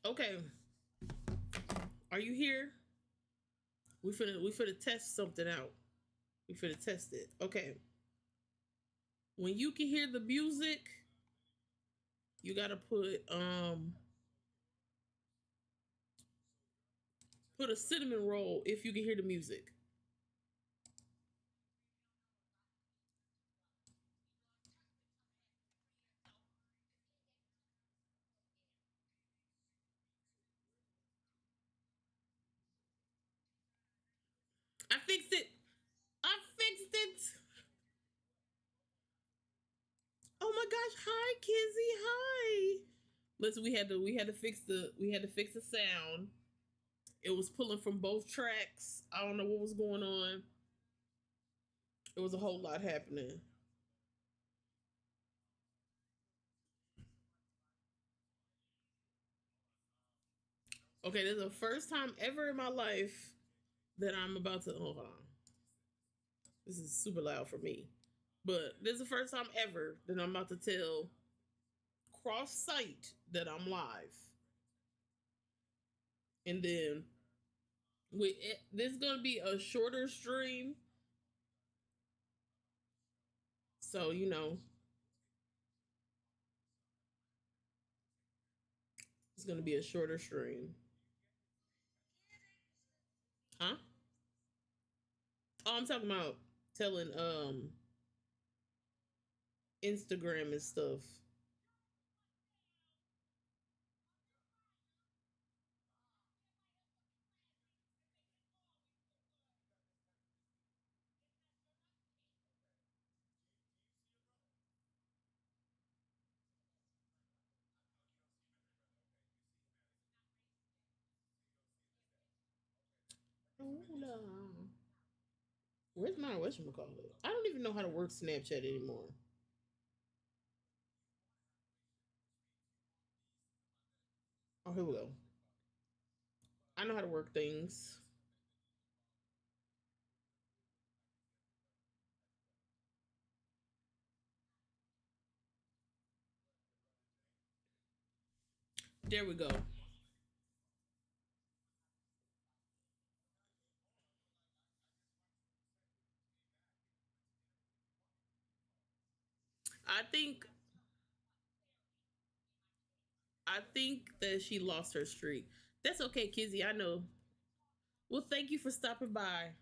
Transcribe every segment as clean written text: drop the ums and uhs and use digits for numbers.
Okay, are you here? We finna test something out. We finna test it. Okay, when you can hear the music, you gotta put a cinnamon roll if you can hear the music. I fixed it. I fixed it. Oh my gosh! Hi, Kizzy. Hi. Listen, we had to fix the sound. It was pulling from both tracks. I don't know what was going on. It was a whole lot happening. Okay, this is the first time ever in my life that I'm about to. Hold on. This is super loud for me. But this is the first time ever that I'm about to tell cross site that I'm live. And then this is gonna be a shorter stream. So, it's gonna be a shorter stream. Huh? Oh, I'm talking about telling Instagram and stuff. Hold on. Where's my whatchamacallit? I don't even know how to work Snapchat anymore. Oh, here we go. I know how to work things. There we go. I think I think that she lost her streak. That's okay, Kizzy. I know. Well, thank you for stopping by.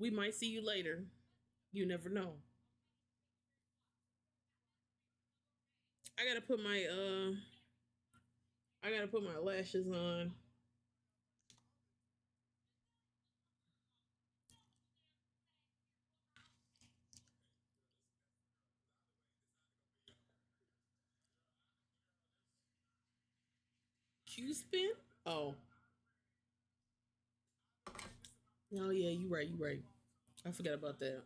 We might see you later. You never know. I gotta put my I gotta put my lashes on. Q spin? Oh. Oh yeah, you right, you right. I forgot about that.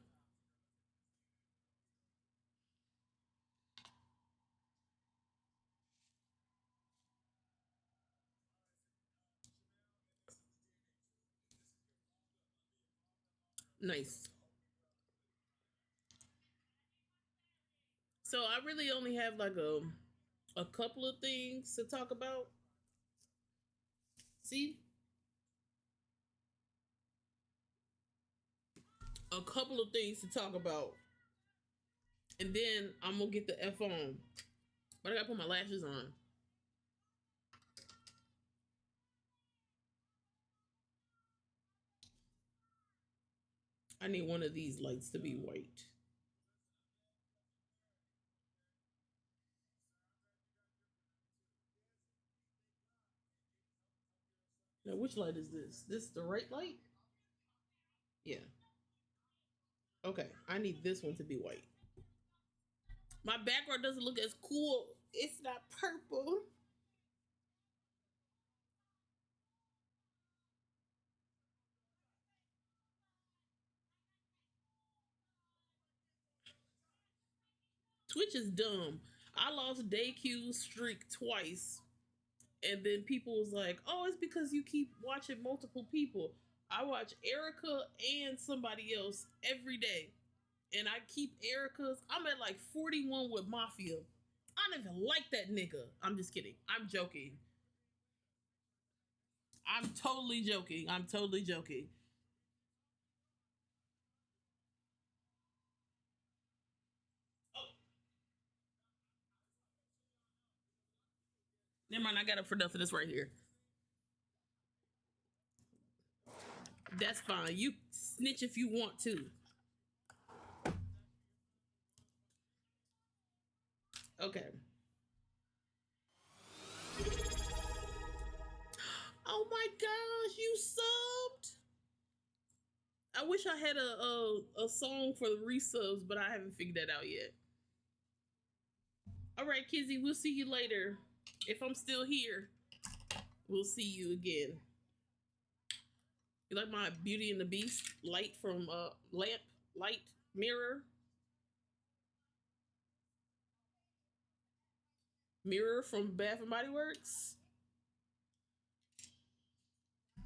Nice. So I really only have like a couple of things to talk about. See? A couple of things to talk about. And then I'm gonna get the F on. But I gotta put my lashes on. I need one of these lights to be white. Now which light is this? This the right light? Yeah. Okay. I need this one to be white. My background doesn't look as cool. It's not purple. Twitch is dumb. I lost DayQ's streak twice, and then people was like, "Oh, it's because you keep watching multiple people." I watch Erica and somebody else every day, and I keep Erica's. I'm at like 41 with Mafia. I don't even like that nigga. I'm just kidding. I'm joking. I'm totally joking. I'm totally joking. Oh, never mind. I got it for nothing. It's right here. That's fine. You snitch if you want to. Okay. Oh my gosh, you subbed. I wish I had a song for the resubs, but I haven't figured that out yet. All right, Kizzy, we'll see you later. If I'm still here, we'll see you again. You like my Beauty and the Beast light from lamp light mirror mirror from Bath and Body Works?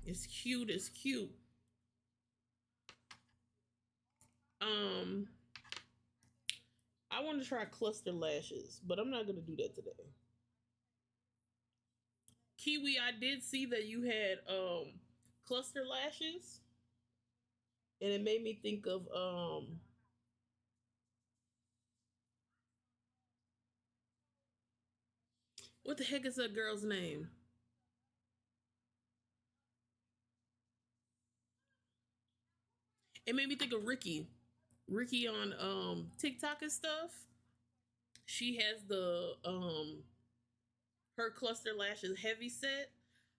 It's cute. It's cute. Um, I want to try cluster lashes, but I'm not gonna do that today. Kiwi, I did see that you had cluster lashes, and it made me think of what the heck is that girl's name? It made me think of Ricky. Ricky on TikTok and stuff. She has the her cluster lashes heavy set.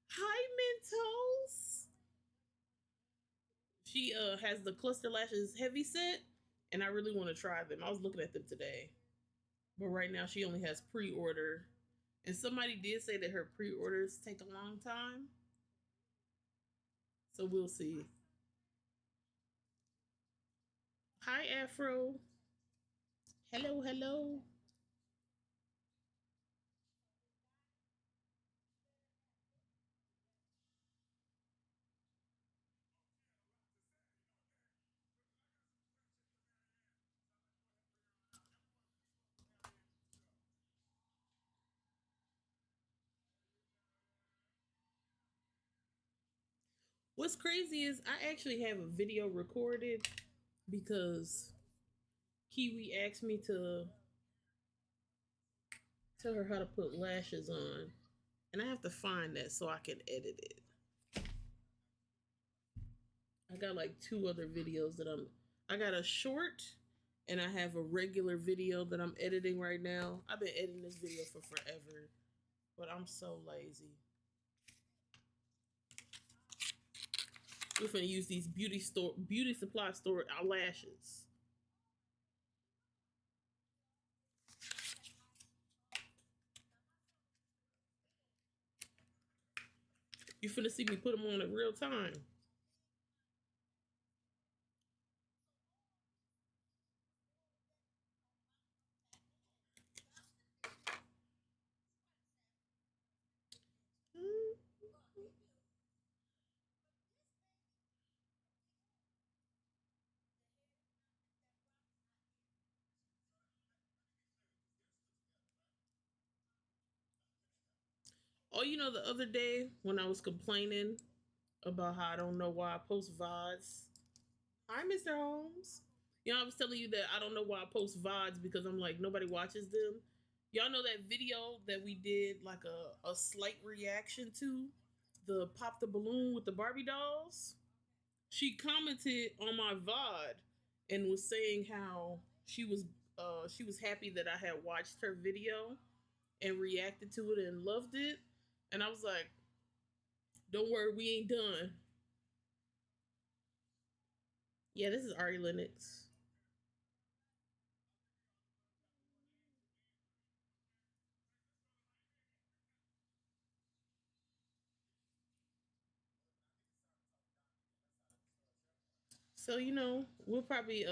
Hi Mentos. She has the cluster lashes heavy set, and I really want to try them. I was looking at them today, but right now she only has pre-order. And somebody did say that her pre-orders take a long time, so we'll see. Hi Afro. Hello, hello. What's crazy is I actually have a video recorded because Kiwi asked me to tell her how to put lashes on, and I have to find that so I can edit it. I got like two other videos that I got a short and I have a regular video that I'm editing right now. I've been editing this video for forever, but I'm so lazy. We're gonna use these beauty supply store eyelashes. You finna see me put them on in real time. Oh, you know, the other day when I was complaining about how I don't know why I post VODs. Hi, Mr. Holmes. You know, I was telling you that I don't know why I post VODs because I'm like, nobody watches them. Y'all know that video that we did like a slight reaction to? The Pop the Balloon with the Barbie dolls? She commented on my VOD and was saying how she was happy that I had watched her video and reacted to it and loved it. And I was like, don't worry, we ain't done. Yeah, this is Ari Lennox. So, you know, we'll probably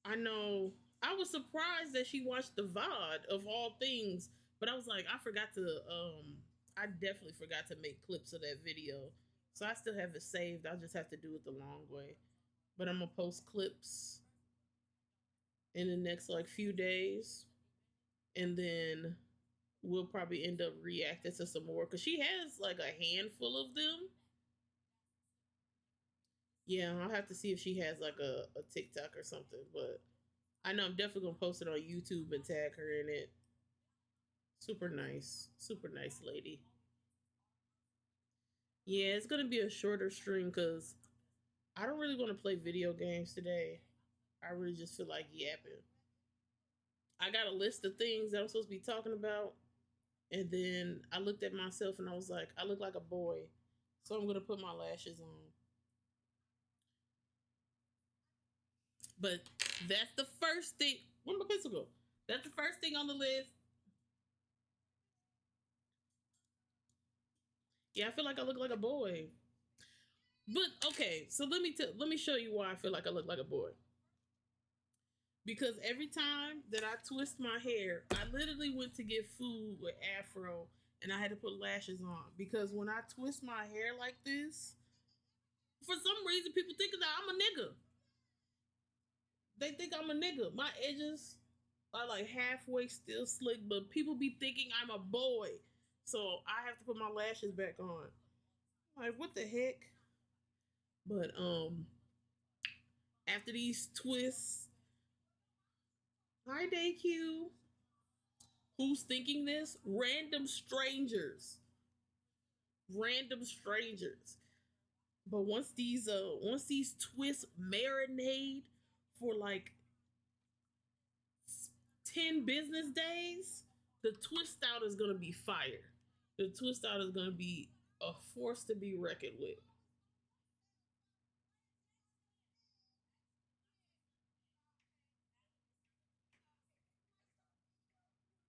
I know I was surprised that she watched the VOD of all things, but I was like, I forgot to I definitely forgot to make clips of that video. So I still have it saved. I'll just have to do it the long way. But I'm gonna post clips in the next like few days. And then we'll probably end up reacting to some more because she has like a handful of them. Yeah, I'll have to see if she has like a TikTok or something. But I know I'm definitely gonna post it on YouTube and tag her in it. Super nice lady. Yeah, it's gonna be a shorter stream because I don't really want to play video games today. I really just feel like yapping. I got a list of things that I'm supposed to be talking about, and then I looked at myself and I was like, I look like a boy, so I'm gonna put my lashes on. But that's the first thing. Where my pencil go? That's the first thing on the list. Yeah, I feel like I look like a boy. But okay, so let me show you why I feel like I look like a boy. Because every time that I twist my hair, I literally went to get food with Afro and I had to put lashes on. Because when I twist my hair like this, for some reason people think that I'm a nigga. They think I'm a nigga. My edges are like halfway still slick, but people be thinking I'm a boy. So I have to put my lashes back on. Like, what the heck? But after these twists, hi DayQ. Who's thinking this? Random strangers. Random strangers. But once these twists marinate for like 10 business days, the twist out is gonna be fire. The twist out is gonna be a force to be reckoned with.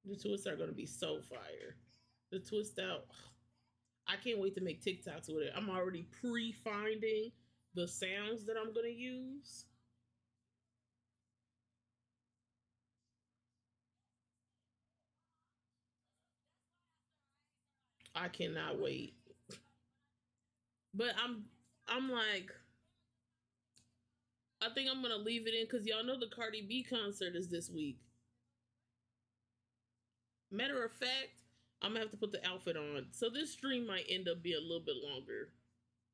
The twists are gonna be so fire. The twist out, I can't wait to make TikToks with it. I'm already pre-finding the sounds that I'm gonna use. I cannot wait. But I'm like, I think I'm gonna leave it in because y'all know the Cardi B concert is this week. Matter of fact, I'm gonna have to put the outfit on. So this stream might end up being a little bit longer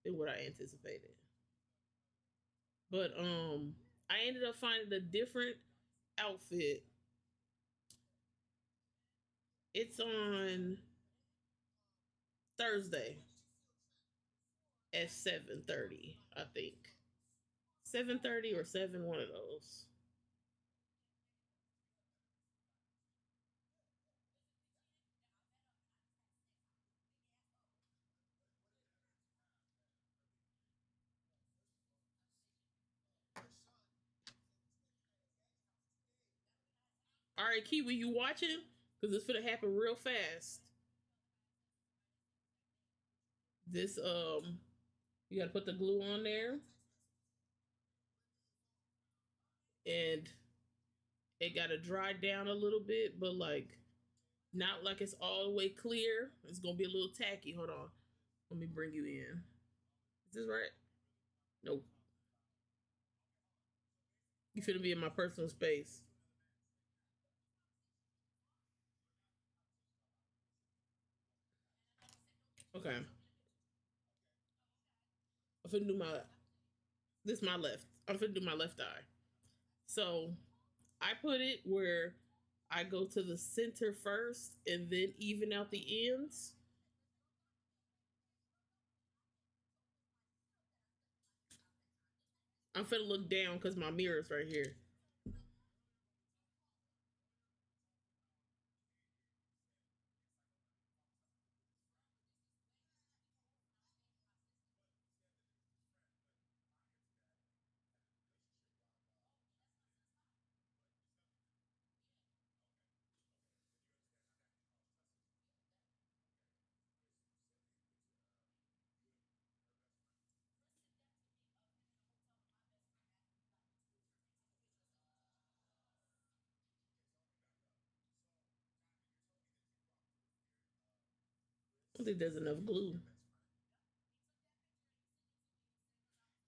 than what I anticipated. But I ended up finding a different outfit. It's on Thursday at 7:30, I think. 7:30 or 7, one of those. All right, Kiwi, you watching? Because it's gonna happen real fast. This you gotta put the glue on there, and it gotta dry down a little bit, but like not like it's all the way clear. It's gonna be a little tacky. Hold on, let me bring you in. Is this right? Nope. You finna be in my personal space. Okay, I'm finna do my. This is my left. I'm finna do my left eye. So I put it where I go to the center first and then even out the ends. I'm finna look down because my mirror's right here. I don't think there's enough glue.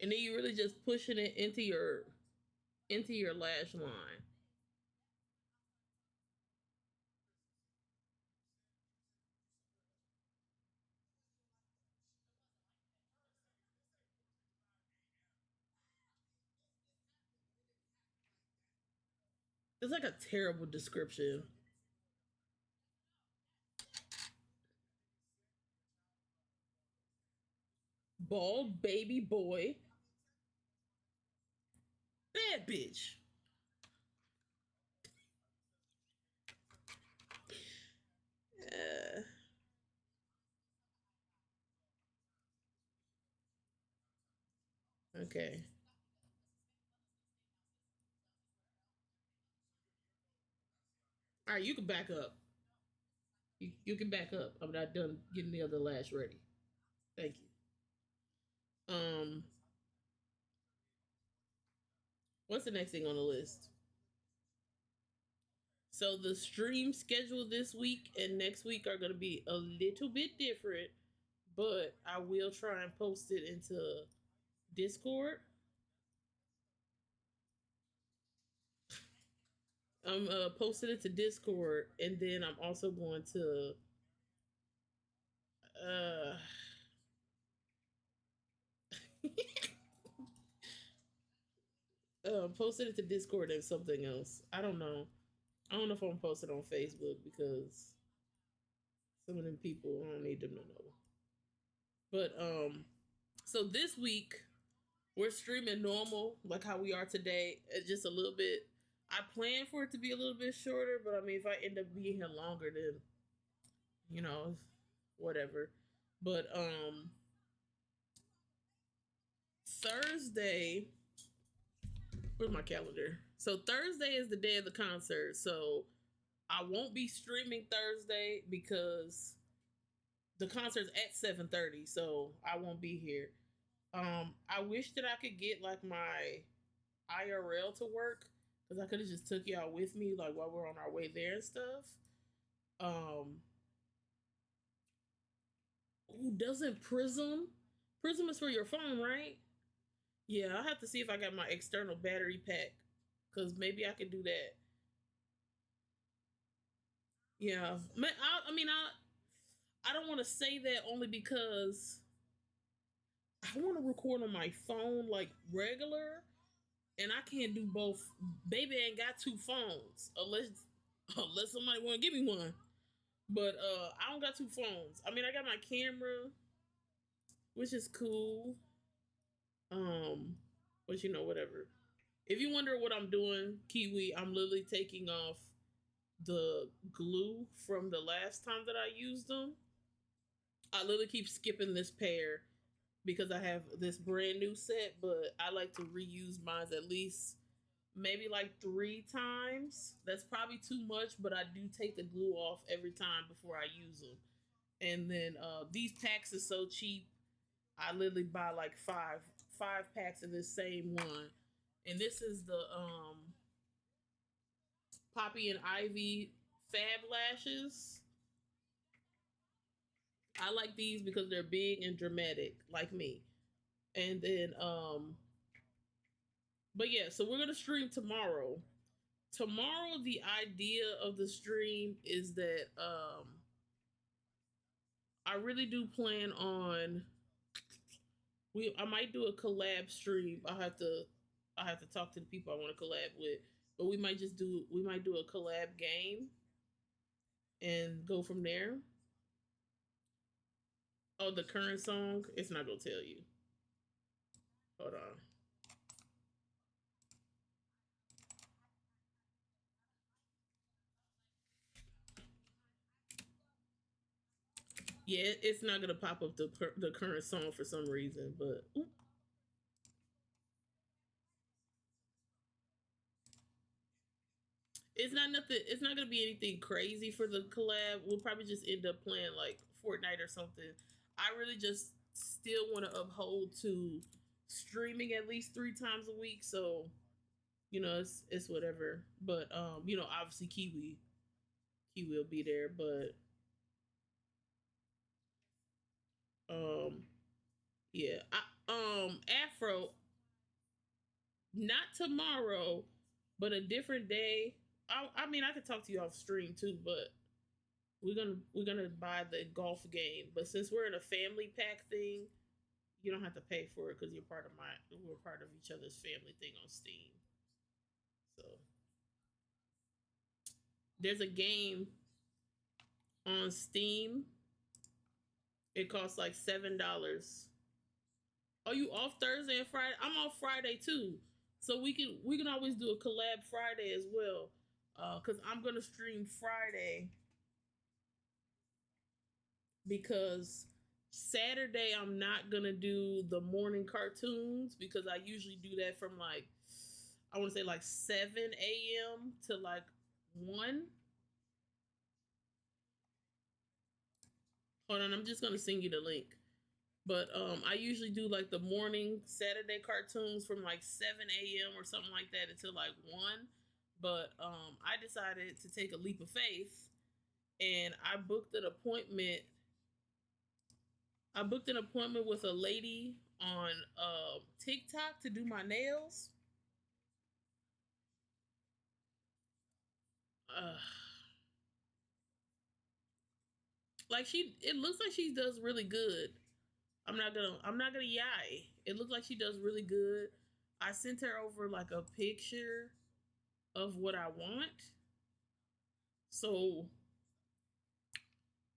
And then you really just pushing it into your lash line. It's like a terrible description. Bald baby boy. Bad bitch. Uh, okay. All right, you can back up. You can back up. I'm not done getting the other lash ready. Thank you. Um, what's the next thing on the list? So the stream schedule this week and next week are going to be a little bit different, but I will try and post it into Discord. I'm posting it to Discord, and then I'm also going to uh posted it to Discord and something else. I don't know. I don't know if I'm posted on Facebook because some of them people I don't need them to know. But so this week we're streaming normal, like how we are today. It's just a little bit. I plan for it to be a little bit shorter, but I mean, if I end up being here longer, then you know, whatever. But Thursday, where's my calendar? So Thursday is the day of the concert. So I won't be streaming Thursday because the concert's at 7:30. So I won't be here. I wish that I could get like my IRL to work because I could have just took y'all with me like while we're on our way there and stuff. Um, who doesn't Prism? Prism is for your phone, right? Yeah, I'll have to see if I got my external battery pack because maybe I could do that. Yeah, I don't want to say that only because I want to record on my phone like regular, and I can't do both. Baby ain't got two phones unless somebody want to give me one. But I don't got two phones. I mean, I got my camera, which is cool. Um, but whatever. If you wonder what I'm doing, Kiwi, I'm literally taking off the glue from the last time that I used them. I literally keep skipping this pair because I have this brand new set, but I like to reuse mine at least maybe like 3 times. That's probably too much, but I do take the glue off every time before I use them. And then these packs are so cheap. I literally buy like five packs of this same one. And this is the Poppy and Ivy Fab Lashes. I like these because they're big and dramatic, like me. And then but yeah, so we're gonna stream tomorrow. Tomorrow the idea of the stream is that I really do plan on I might do a collab stream. I have to talk to the people I want to collab with. But we might do a collab game and go from there. Oh, the current song, it's not gonna tell you. Hold on. Yeah, it's not gonna pop up the current song for some reason, but it's not nothing. It's not gonna be anything crazy for the collab. We'll probably just end up playing like Fortnite or something. I really just still want to uphold to streaming at least 3 times a week. So it's whatever. But obviously Kiwi will be there. But um, yeah, Afro, not tomorrow, but a different day. I mean, I could talk to you off stream too, but we're gonna buy the golf game. But since we're in a family pack thing, you don't have to pay for it because we're part of each other's family thing on Steam. So There's a game on Steam. It costs like $7. Are you off Thursday and Friday? I'm off Friday too, so we can always do a collab Friday as well. Cause I'm gonna stream Friday because Saturday I'm not gonna do the morning cartoons because I usually do that from like I want to say like 7 a.m. to like 1. Hold on, I'm just gonna send you the link. But I usually do like the morning Saturday cartoons from like 7 a.m. or something like that until like 1. But I decided to take a leap of faith and I booked an appointment with a lady on TikTok to do my nails. Uh, like it looks like she does really good. I'm not gonna yai. It looks like she does really good. I sent her over like a picture of what I want. So,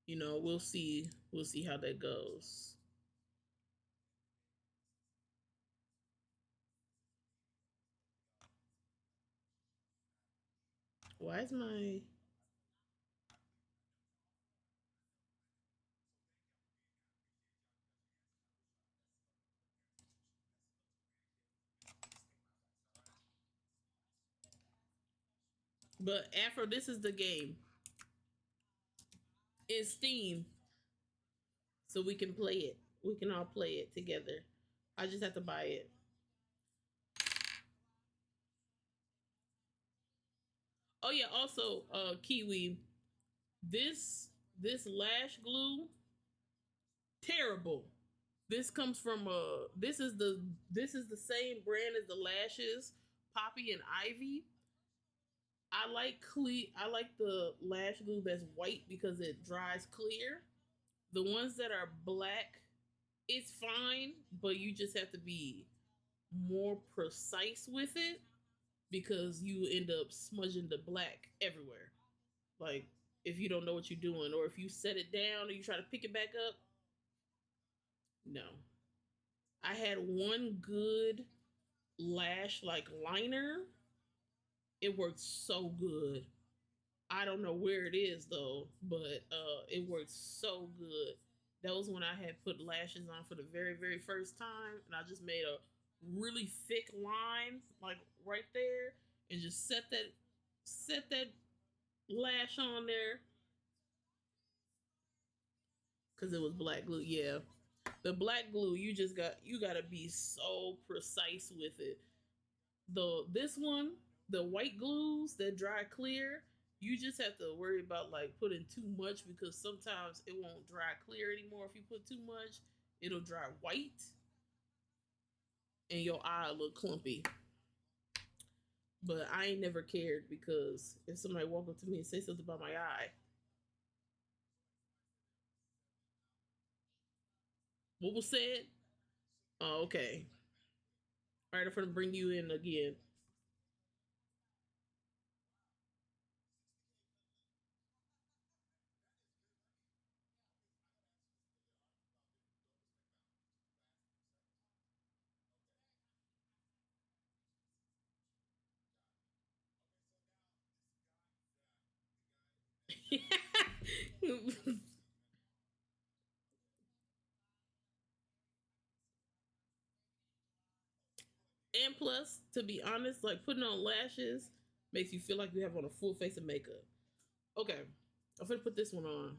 we'll see. We'll see how that goes. Why is my but Afro, this is the game. It's Steam, so we can play it. We can all play it together. I just have to buy it. Oh yeah, also Kiwi, this lash glue terrible. This is the same brand as the lashes, Poppy and Ivy. I like the lash glue that's white because it dries clear. The ones that are black, it's fine, but you just have to be more precise with it because you end up smudging the black everywhere. Like if you don't know what you're doing, or if you set it down or you try to pick it back up, no. I had one good lash like liner. It worked so good. I don't know where it is though, but it worked so good. That was when I had put lashes on for the very, very first time, and I just made a really thick line, like right there, and just set that lash on there because it was black glue. Yeah, the black glue, you gotta be so precise with it. This one, the white glues that dry clear, you just have to worry about like putting too much because sometimes it won't dry clear anymore. If you put too much, it'll dry white and your eye will look clumpy. But I ain't never cared because if somebody walk up to me and say something about my eye, what was said? Oh, okay. All right, I'm gonna bring you in again. And plus, to be honest, like putting on lashes makes you feel like you have on a full face of makeup. Okay, I'm gonna put this one on.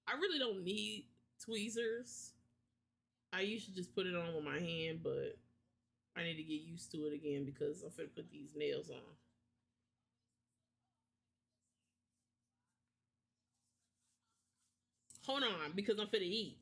I really don't need tweezers. I usually just put it on with my hand, but I need to get used to it again because I'm gonna put these nails on. Hold on, because I'm finna eat.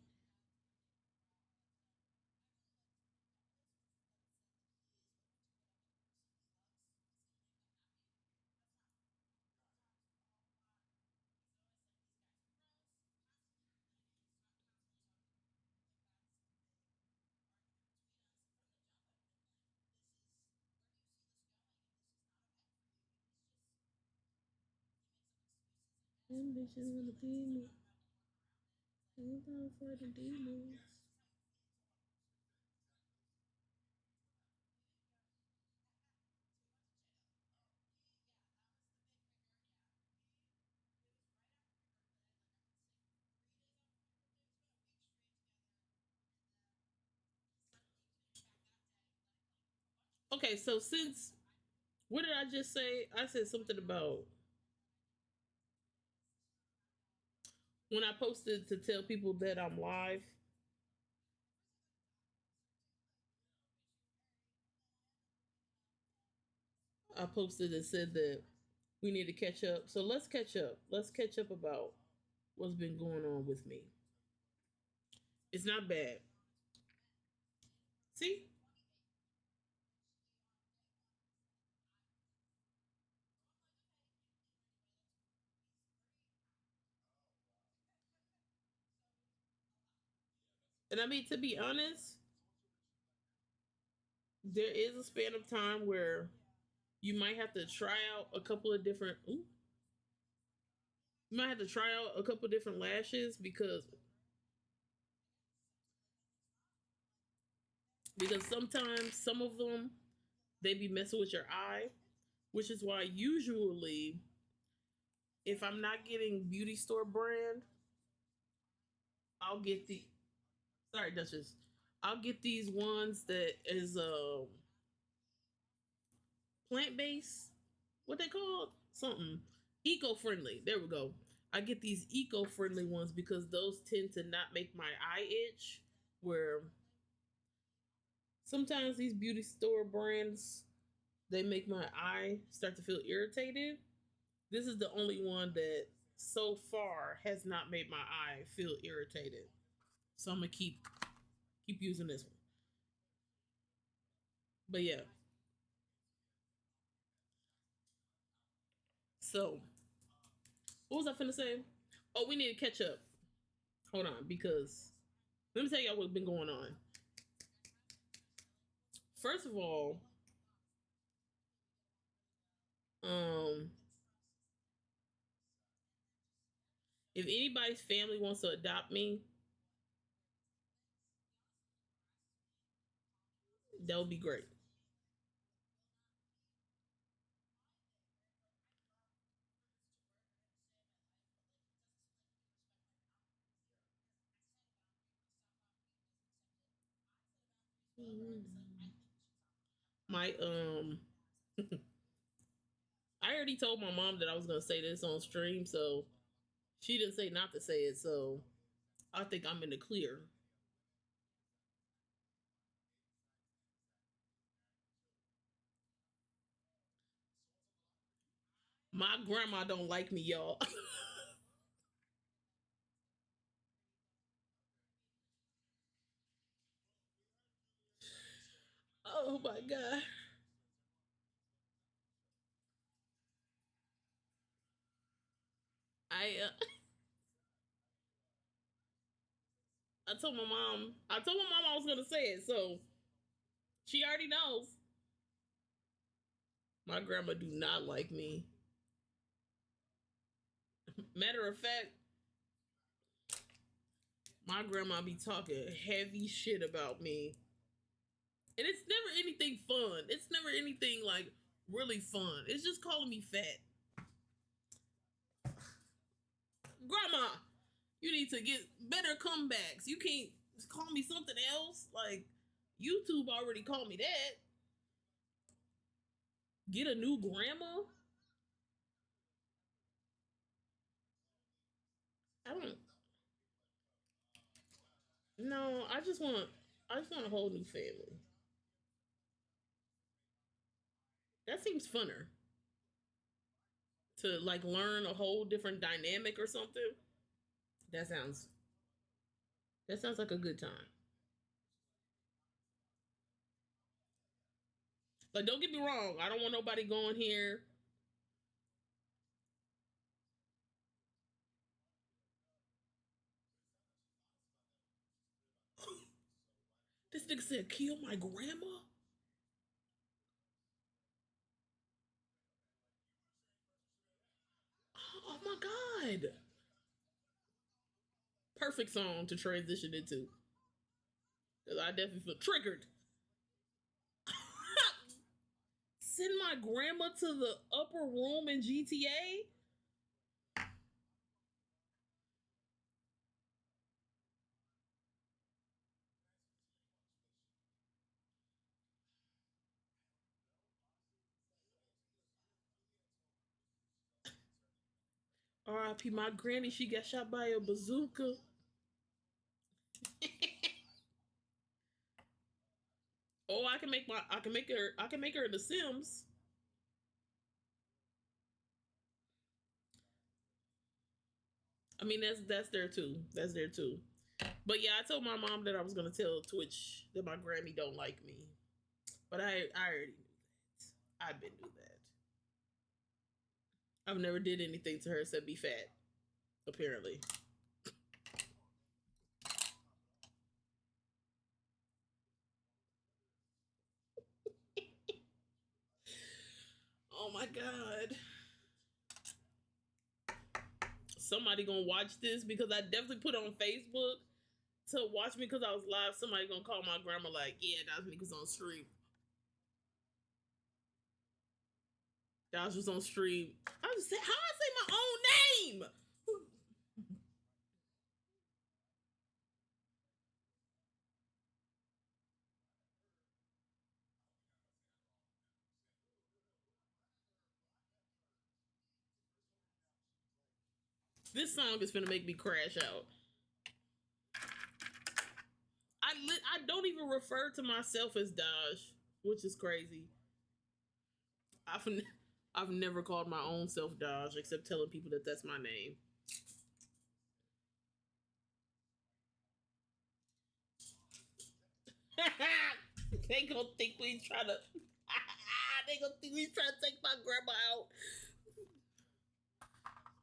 Them bitches wanna be me. Ain't time for the demons. Okay, so since what did I just say? I said something about when I posted to tell people that I'm live. I posted and said that we need to catch up. So let's catch up. Let's catch up about what's been going on with me. It's not bad. See? And I mean, to be honest, there is a span of time where you might have to try out a couple of different. Ooh, you might have to try out a couple of different lashes because sometimes some of them they be messing with your eye, which is why usually if I'm not getting beauty store brand, I'll get the sorry Duchess, I'll get these ones that is plant based. What they called? Something eco friendly. There we go. I get these eco friendly ones because those tend to not make my eye itch. Where sometimes these beauty store brands they make my eye start to feel irritated. This is the only one that so far has not made my eye feel irritated. So I'm gonna keep using this one. But yeah. So what was I finna say? Oh, we need to catch up. Hold on, because let me tell y'all what's been going on. First of all, um, if anybody's family wants to adopt me, that would be great. My I already told my mom that I was gonna say this on stream, so she didn't say not to say it. So I think I'm in the clear. My grandma don't like me, y'all. Oh my god. I told my mom. I told my mom I was gonna say it, so she already knows. My grandma do not like me. Matter of fact, my grandma be talking heavy shit about me, and it's never anything fun. It's never anything like really fun. It's just calling me fat. Grandma, you need to get better comebacks. You can't call me something else. Like YouTube already called me that. Get a new grandma. I don't. No, I just want. I just want a whole new family. That seems funner to like learn a whole different dynamic or something. That sounds. That sounds like a good time. Like, don't get me wrong. I don't want nobody going here. This nigga said, "Kill my grandma." Oh my god. Perfect song to transition into. Because I definitely feel triggered. Send my grandma to the upper room in GTA? R.I.P. My granny, she got shot by a bazooka. Oh, I can make her in The Sims. I mean that's there too. That's there too. But yeah, I told my mom that I was gonna tell Twitch that my Grammy don't like me. But I already knew that. I've been knew that. I've never did anything to her except be fat, apparently. Oh my god. Somebody gonna watch this because I definitely put it on Facebook to watch me because I was live. Somebody gonna call my grandma like, yeah, that was me because on stream. That was just on stream. I just said how I say my own name. This song is gonna make me crash out. I don't even refer to myself as Dodge, which is crazy. I've I've never called my own self Dodge except telling people that that's my name. They gonna think we trying to. They gonna think we trying to take my grandma out.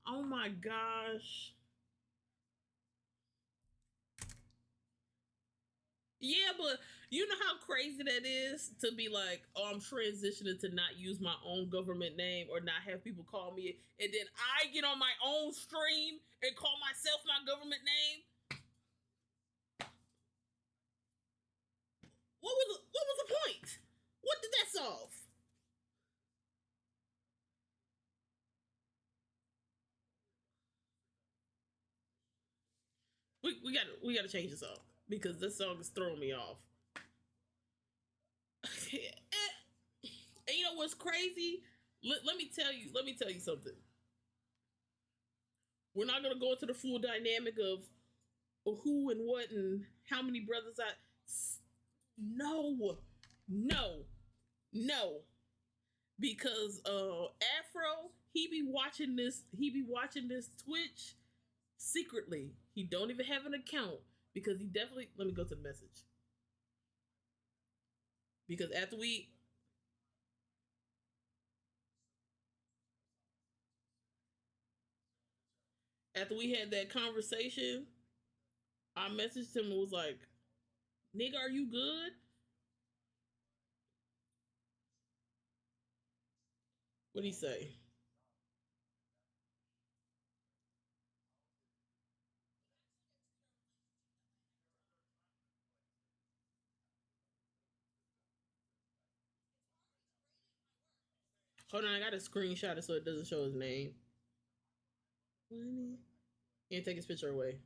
Oh my gosh. Yeah, but you know how crazy that is to be like, oh, I'm transitioning to not use my own government name or not have people call me, and then I get on my own stream and call myself my government name. What was the point? What did that solve? We gotta change this song because this song is throwing me off. And you know what's crazy? Let me tell you something. We're not gonna go into the full dynamic of who and what and how many brothers I. No, no, no. Because Afro, he be watching this Twitch secretly. He don't even have an account because he definitely. Let me go to the message. Because after we had that conversation, I messaged him and was like, "Nigga, are you good?" What would he say? Hold on, I got to screenshot it so it doesn't show his name. And take his picture away.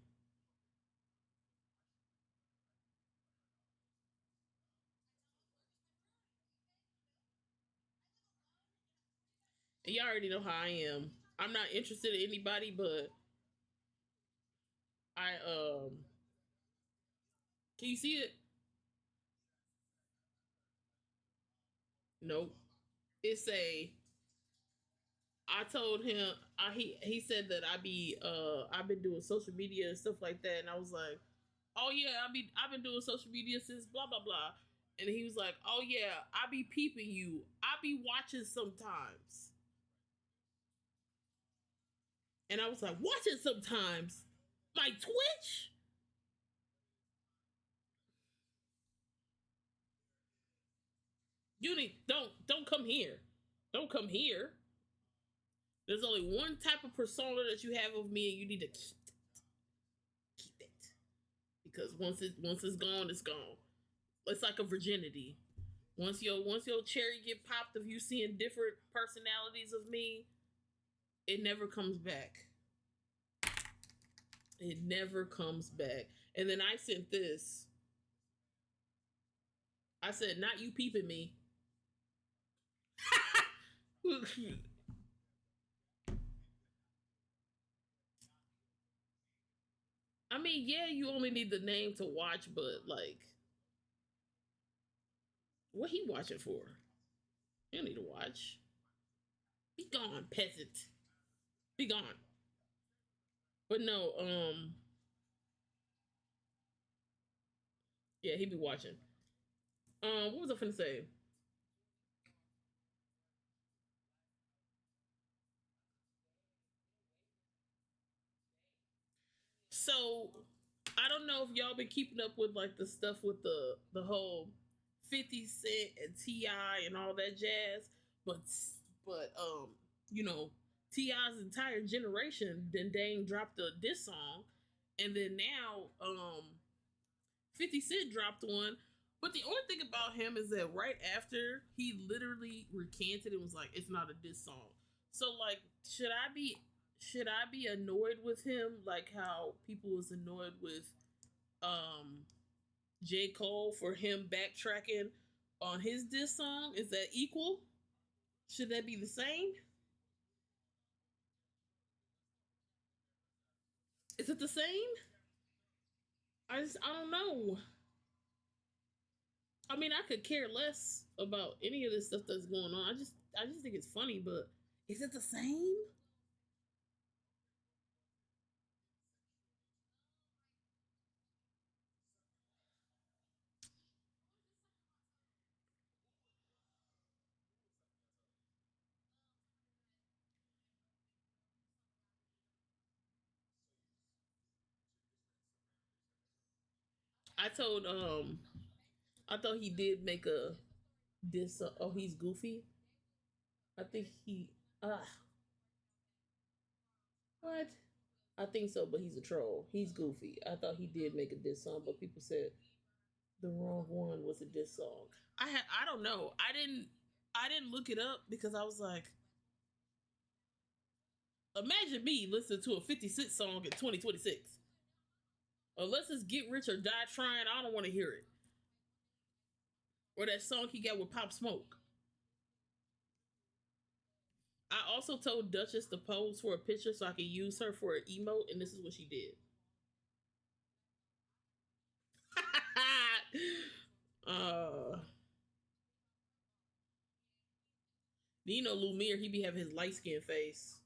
And y'all already know how I am. I'm not interested in anybody, but I. Can you see it? Nope. It's a. I told him. He said that I've been doing social media and stuff like that, and I was like, oh yeah, I've been doing social media since blah blah blah, and he was like, oh yeah, I be peeping you. I be watching sometimes, and I was like, watching sometimes. My Twitch. You need don't come here. Don't come here. There's only one type of persona that you have of me, and you need to keep it because once it's gone, it's gone. It's like a virginity. Once your cherry get popped of you seeing different personalities of me, it never comes back. It never comes back. And then I sent this. I said, "Not you peeping me." I mean, yeah, you only need the name to watch, but like, what he watching for? You don't need to watch. Be gone, peasant. Be gone. But no, yeah, he be watching. What was I finna say? So I don't know if y'all been keeping up with like the stuff with the whole 50 Cent and Ti and all that jazz, but but you know Ti's entire generation then Dane dropped a diss song, and then now 50 Cent dropped one. But the only thing about him is that right after he literally recanted and was like, "It's not a diss song." So like, should I be annoyed with him like how people was annoyed with um J. Cole for him backtracking on his diss song? Is that equal? Should that be the same? Is it the same? I don't know. I mean, I could care less about any of this stuff that's going on. I just think it's funny, but is it the same? I told I thought he did make a diss. Oh, he's goofy. I think he what? I think so, but he's a troll. He's goofy. I thought he did make a diss song, but people said the wrong one was a diss song. I don't know. I didn't look it up because I was like, imagine me listening to a 50 Cent song in 2026. Unless it's Get Rich or Die Trying, I don't want to hear it. Or that song he got with Pop Smoke. I also told Duchess to pose for a picture so I could use her for an emote, and this is what she did. uh, you know Lumiere, he be having his light skin face.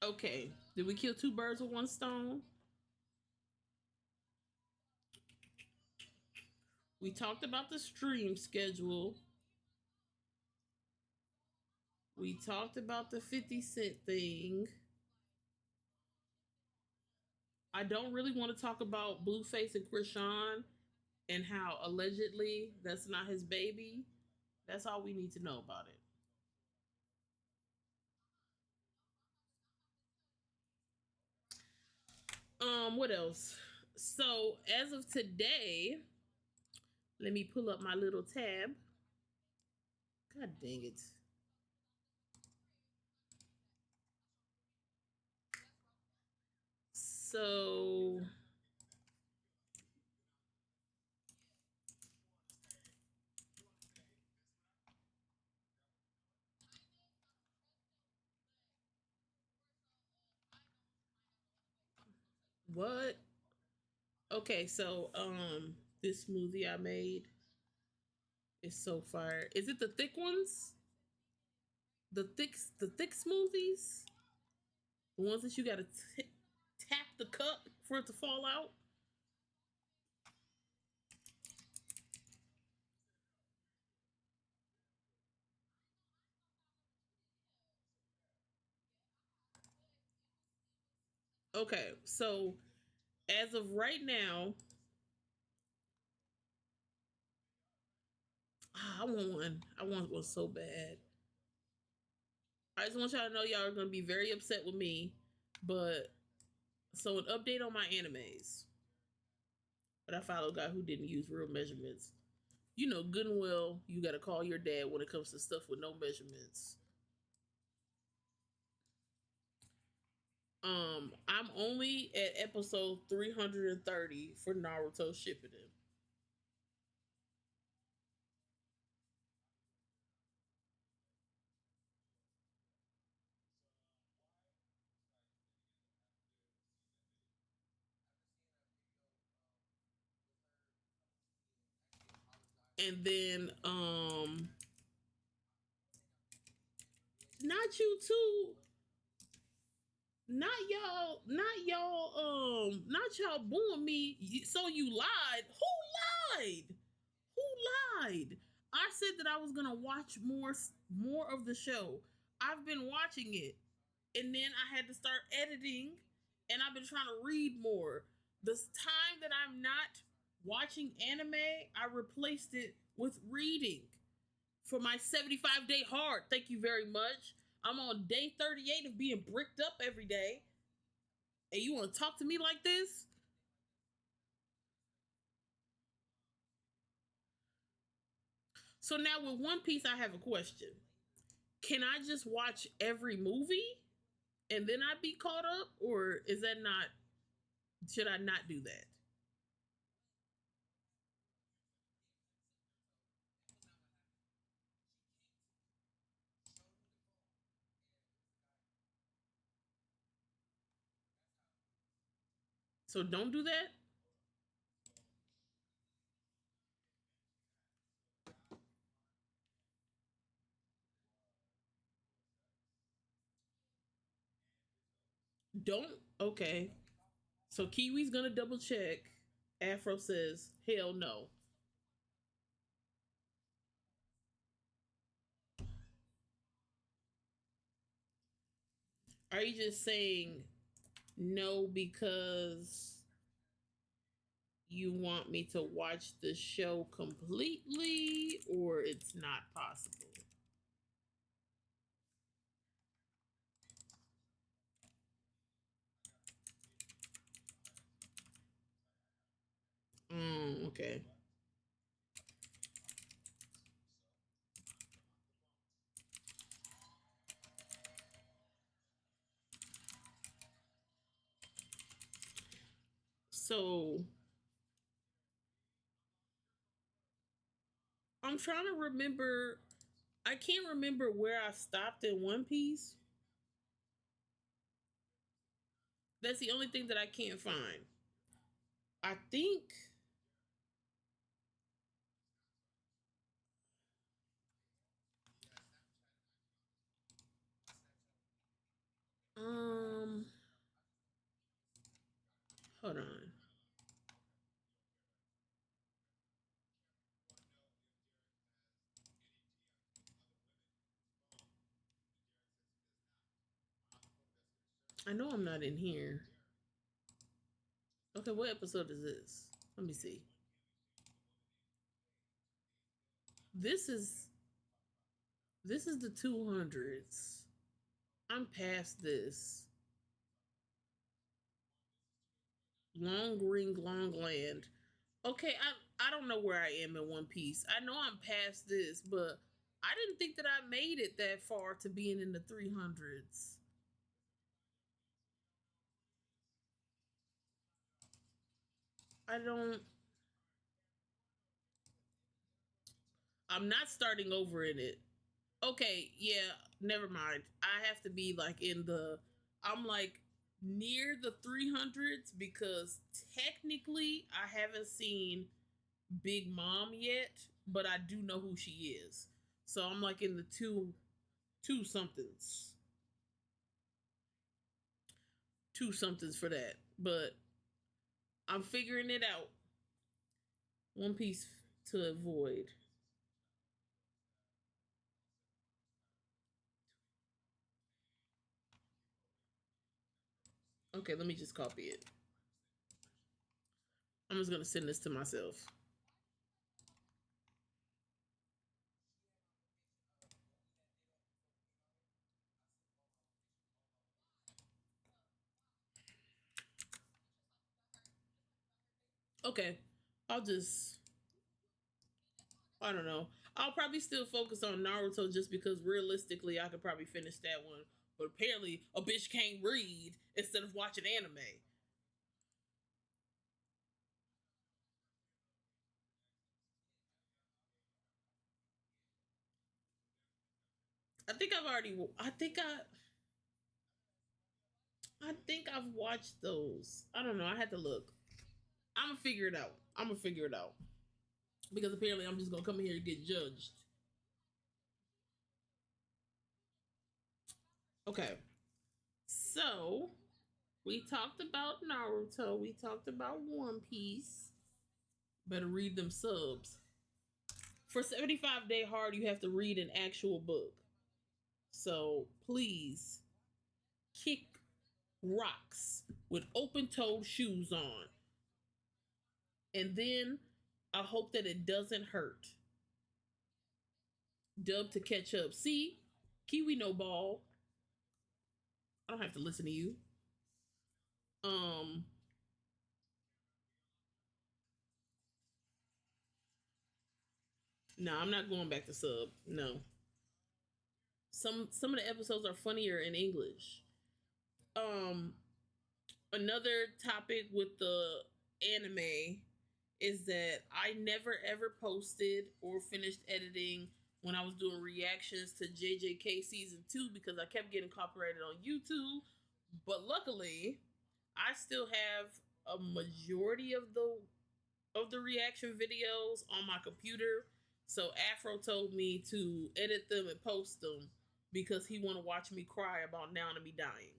Okay, did we kill two birds with one stone? We talked about the stream schedule. We talked about the 50 Cent thing. I don't really want to talk about Blueface and Krishan and how allegedly that's not his baby. That's all we need to know about it. What else? So as of today, let me pull up my little tab. God dang it. So what? Okay, so this smoothie I made is so fire. Is it the thick ones? The thick smoothies? The ones that you gotta tap the cup for it to fall out? Okay, so as of right now, I want one. I want one so bad. I just want y'all to know y'all are gonna be very upset with me, but so an update on my animes. But I follow a guy who didn't use real measurements. You know, good and well, you gotta call your dad when it comes to stuff with no measurements. I'm only at episode 330 for Naruto Shippuden. And then not you too. Not y'all booing me. So you lied. Who lied? Who lied? I said that I was gonna watch more of the show. I've been watching it, and then I had to start editing, and I've been trying to read more. This time that I'm not watching anime, I replaced it with reading for my 75-day hard. Thank you very much. I'm on day 38 of being bricked up every day, and you want to talk to me like this? So now with One Piece, I have a question. Can I just watch every movie and then I'd be caught up, or is that not? Should I not do that? So don't do that. Don't. Okay. So Kiwi's gonna double check. Afro says, "Hell no." Are you just saying no because you want me to watch the show completely, or it's not possible? Okay. So I'm trying to remember. I can't remember where I stopped in One Piece. That's the only thing that I can't find. I think um hold on. I know I'm not in here. Okay, what episode is this? Let me see. This is this is the 200s. I'm past this. Long ring, long land. Okay, I don't know where I am in One Piece. I know I'm past this, but I didn't think that I made it that far to being in the 300s. I don't. I'm not starting over in it. Okay, yeah, never mind. I have to be like in the. I'm like near the 300s because technically I haven't seen Big Mom yet, but I do know who she is. So I'm like in the two somethings, two somethings for that. But I'm figuring it out. One piece to avoid. Okay, let me just copy it. I'm just gonna send this to myself. Okay, I'll just, I don't know. I'll probably still focus on Naruto just because realistically I could probably finish that one. But apparently a bitch can't read instead of watching anime. I think I've already. I think I've watched those. I don't know. I had to look. I'm gonna figure it out. I'm gonna figure it out because apparently I'm just gonna come here and get judged. Okay, so we talked about Naruto. We talked about One Piece. Better read them subs. For 75 Day Hard, you have to read an actual book. So please kick rocks with open toed shoes on. And then I hope that it doesn't hurt. Dub to catch up. See, Kiwi no ball. I don't have to listen to you. Um, no, I'm not going back to sub. No. Some of the episodes are funnier in English. Um, Another topic with the anime is that I never ever posted or finished editing when I was doing reactions to JJK season 2 because I kept getting copyrighted on YouTube. But luckily, I still have a majority of the reaction videos on my computer. So Afro told me to edit them and post them because he want to watch me cry about Now to Me dying.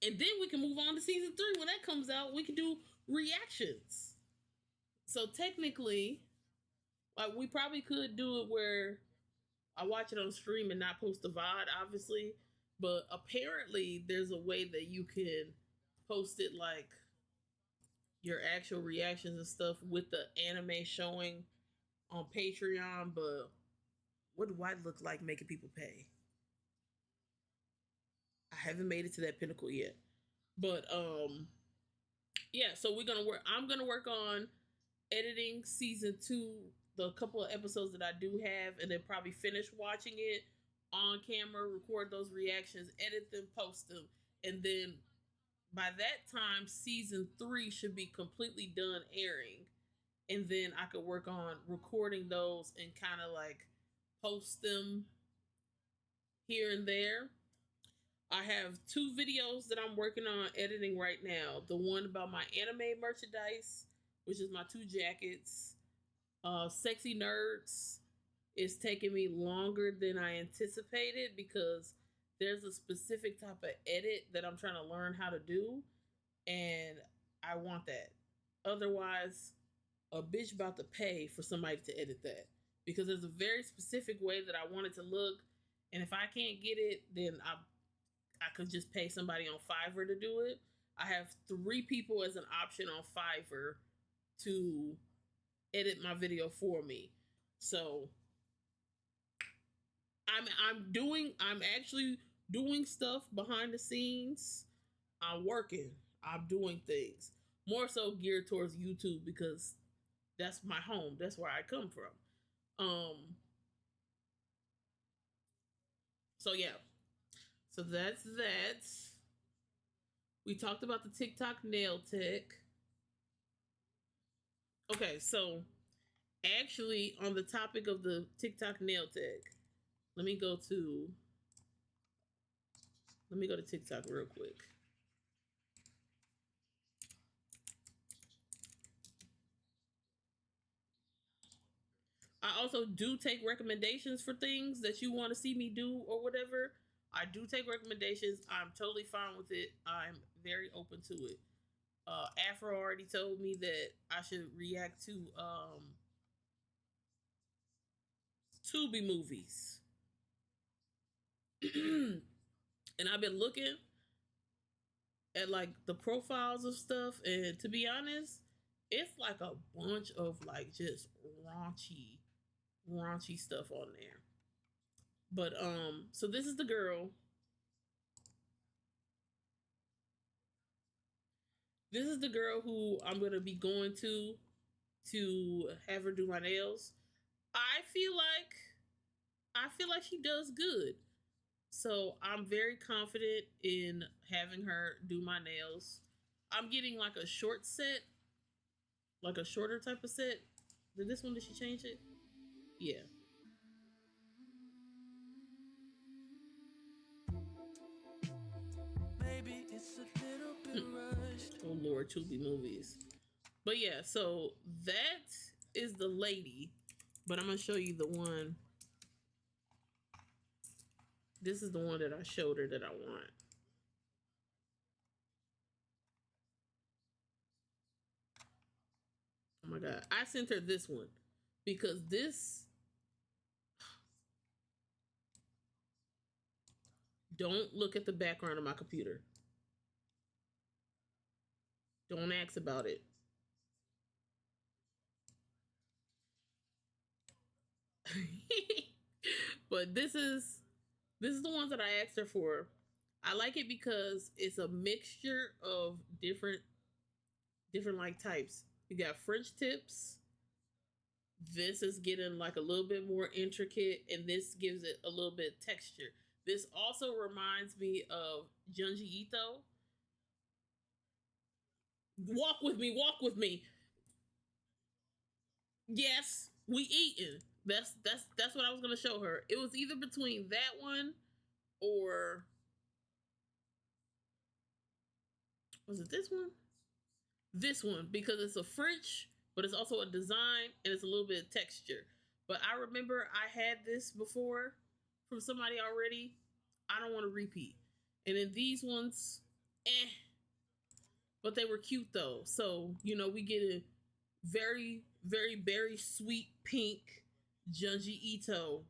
And then we can move on to season 3 when that comes out. We can do reactions. So technically, like we probably could do it where I watch it on stream and not post the VOD, obviously. But apparently, there's a way that you can post it like your actual reactions and stuff with the anime showing on Patreon. But what do I look like making people pay? I haven't made it to that pinnacle yet. But yeah, so we're gonna work. I'm gonna work on editing season 2, the couple of episodes that I do have, and then probably finish watching it on camera, record those reactions, edit them, post them, and then by that time, season 3 should be completely done airing, and then I could work on recording those and kind of like post them here and there. I have 2 videos that I'm working on editing right now. The one about my anime merchandise, which is my 2 jackets. Sexy Nerds is taking me longer than I anticipated because there's a specific type of edit that I'm trying to learn how to do, and I want that. Otherwise, a bitch about to pay for somebody to edit that because there's a very specific way that I want it to look, and if I can't get it, then I could just pay somebody on Fiverr to do it. I have 3 people as an option on Fiverr to edit my video for me. So I'm actually doing stuff behind the scenes. I'm working. I'm doing things. More so geared towards YouTube because that's my home. That's where I come from. Um so yeah. So that's that. We talked about the TikTok nail tech. Okay, so actually on the topic of the TikTok nail tech, let me go to TikTok real quick. I also do take recommendations for things that you want to see me do or whatever. I do take recommendations. I'm totally fine with it. I'm very open to it. Afro already told me that I should react to Tubi movies. And I've been looking at like the profiles of stuff, and to be honest, it's like a bunch of like just raunchy stuff on there. But so this is the girl. This is the girl who I'm gonna be going to have her do my nails. I feel like she does good. So I'm very confident in having her do my nails. I'm getting like a short set, like a shorter type of set. Did she change it? Yeah. Maybe it's a little bit rushed. Oh Lord, Tubi movies. But yeah, so that is the lady. But I'm gonna show you the one. This is the one that I showed her that I want. Oh my god. I sent her this one because this, don't look at the background of my computer. Don't ask about it. But this is the ones that I asked her for. I like it because it's a mixture of different like types. You got French tips. This is getting like a little bit more intricate, and this gives it a little bit of texture. This also reminds me of Junji Ito. Walk with me, walk with me. Yes, we eating. That's what I was gonna show her. It was either between that one or was it this one? This one, because it's a French, but it's also a design and it's a little bit of texture. But I remember I had this before from somebody already. I don't want to repeat. And then these ones, but they were cute though. So, we get a very berry sweet pink Junji Ito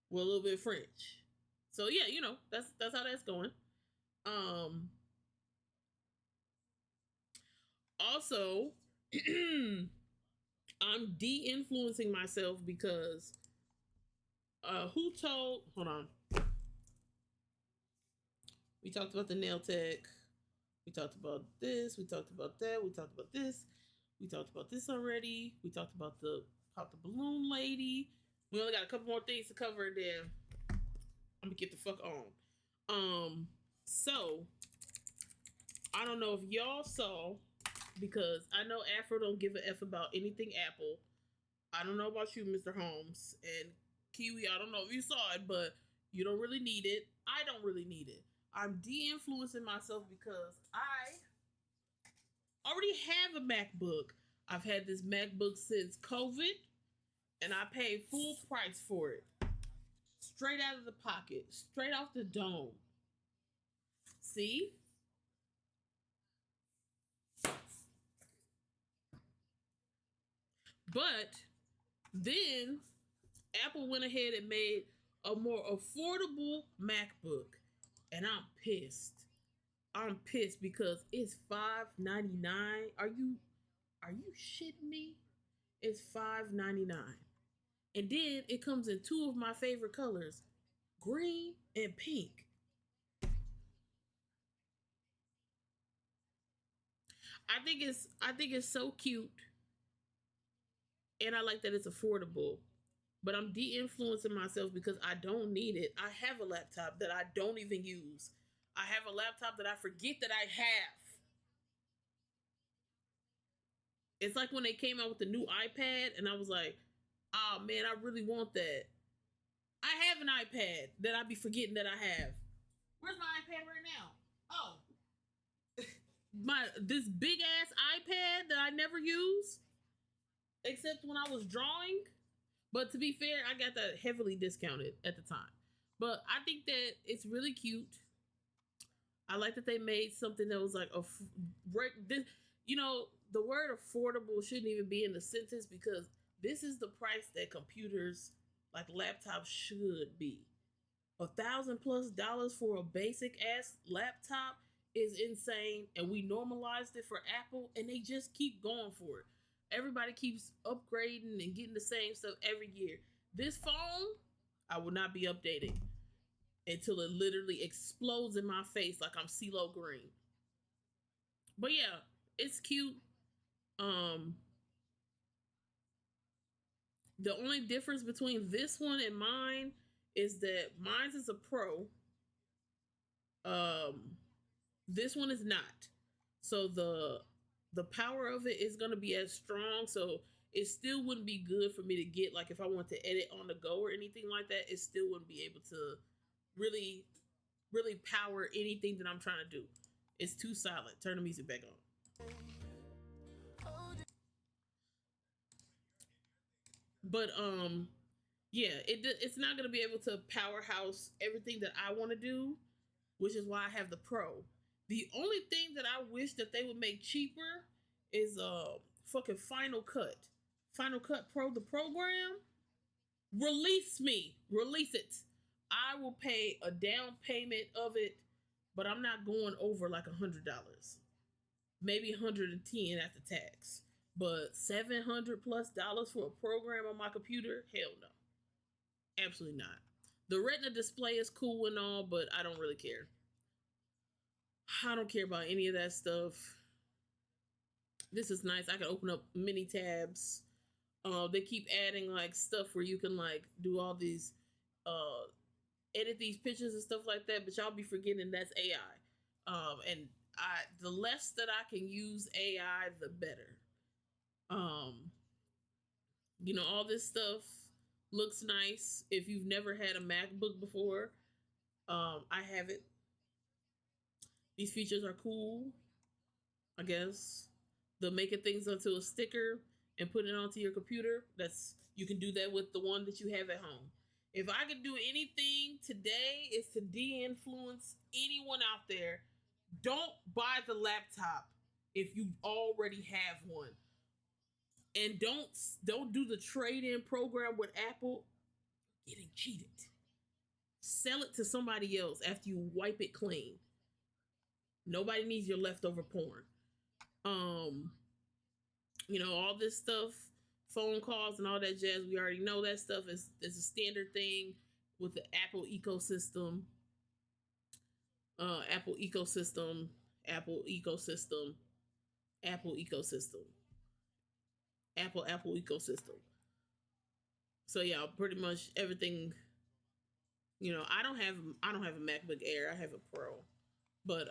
with a little bit of French. So yeah, that's how that's going. Um Also, I'm de-influencing myself because who told hold on. We talked about the nail tech. We talked about this. We talked about that. We talked about this. We talked about this already. We talked about the pop the balloon lady. We only got a couple more things to cover, and then I'm gonna get the fuck on. So I don't know if y'all saw, because I know Afro don't give a f about anything Apple. I don't know about you, Mr. Holmes, and Kiwi. I don't know if you saw it, but you don't really need it. I don't really need it. I'm de-influencing myself because I already have a MacBook. I've had this MacBook since COVID, and I paid full price for it. Straight out of the pocket, straight off the dome. See? But then Apple went ahead and made a more affordable MacBook. And I'm pissed. I'm pissed because it's $599. Are you shitting me? It's $599. And then it comes in two of my favorite colors, green and pink. I think it's so cute, and I like that it's affordable. But I'm de-influencing myself because I don't need it. I have a laptop that I don't even use. I have a laptop that I forget that I have. It's like when they came out with the new iPad, and I was like, oh man, I really want that. I have an iPad that I be forgetting that I have. Where's my iPad right now? Oh, this big ass iPad that I never use except when I was drawing. But to be fair, I got that heavily discounted at the time. But I think that it's really cute. I like that they made something that was like the word affordable shouldn't even be in the sentence, because this is the price that computers like laptops should be. $1,000+ for a basic ass laptop is insane, and we normalized it for Apple, and they just keep going for it. Everybody keeps upgrading and getting the same stuff every year. This phone, I will not be updating until it literally explodes in my face like I'm CeeLo Green. But yeah, it's cute. Um, the only difference between this one and mine is that mine's is a pro. Um, this one is not. So the power of it is gonna be as strong. So it still wouldn't be good for me to get, like, if I want to edit on the go or anything like that. It still wouldn't be able to really really power anything that I'm trying to do. It's too silent. Turn the music back on. But yeah, it's not gonna be able to powerhouse everything that I want to do, which is why I have the Pro. The only thing that I wish that they would make cheaper is fucking Final Cut. Final Cut Pro, the program. Release it. I will pay a down payment of it, but I'm not going over like $100. Maybe 110 after tax. But $700+ for a program on my computer? Hell no. Absolutely not. The Retina display is cool and all, but I don't really care. I don't care about any of that stuff. This is nice. I can open up mini tabs. They keep adding like stuff where you can like do all these, edit these pictures and stuff like that. But y'all be forgetting that's AI. And the less that I can use AI, the better. Um, all this stuff looks nice. If you've never had a MacBook before, I have it. These features are cool, I guess. The making things onto a sticker and put it onto your computer. That's You can do that with the one that you have at home. If I could do anything today, is to de-influence anyone out there. Don't buy the laptop if you already have one, and don't do the trade-in program with Apple. Getting cheated. Sell it to somebody else after you wipe it clean. Nobody needs your leftover porn. Um, all this stuff, phone calls and all that jazz. We already know that stuff is a standard thing with the Apple ecosystem. Apple ecosystem, Apple ecosystem, Apple ecosystem, Apple ecosystem. So yeah, pretty much everything. I don't have a MacBook Air. I have a Pro, but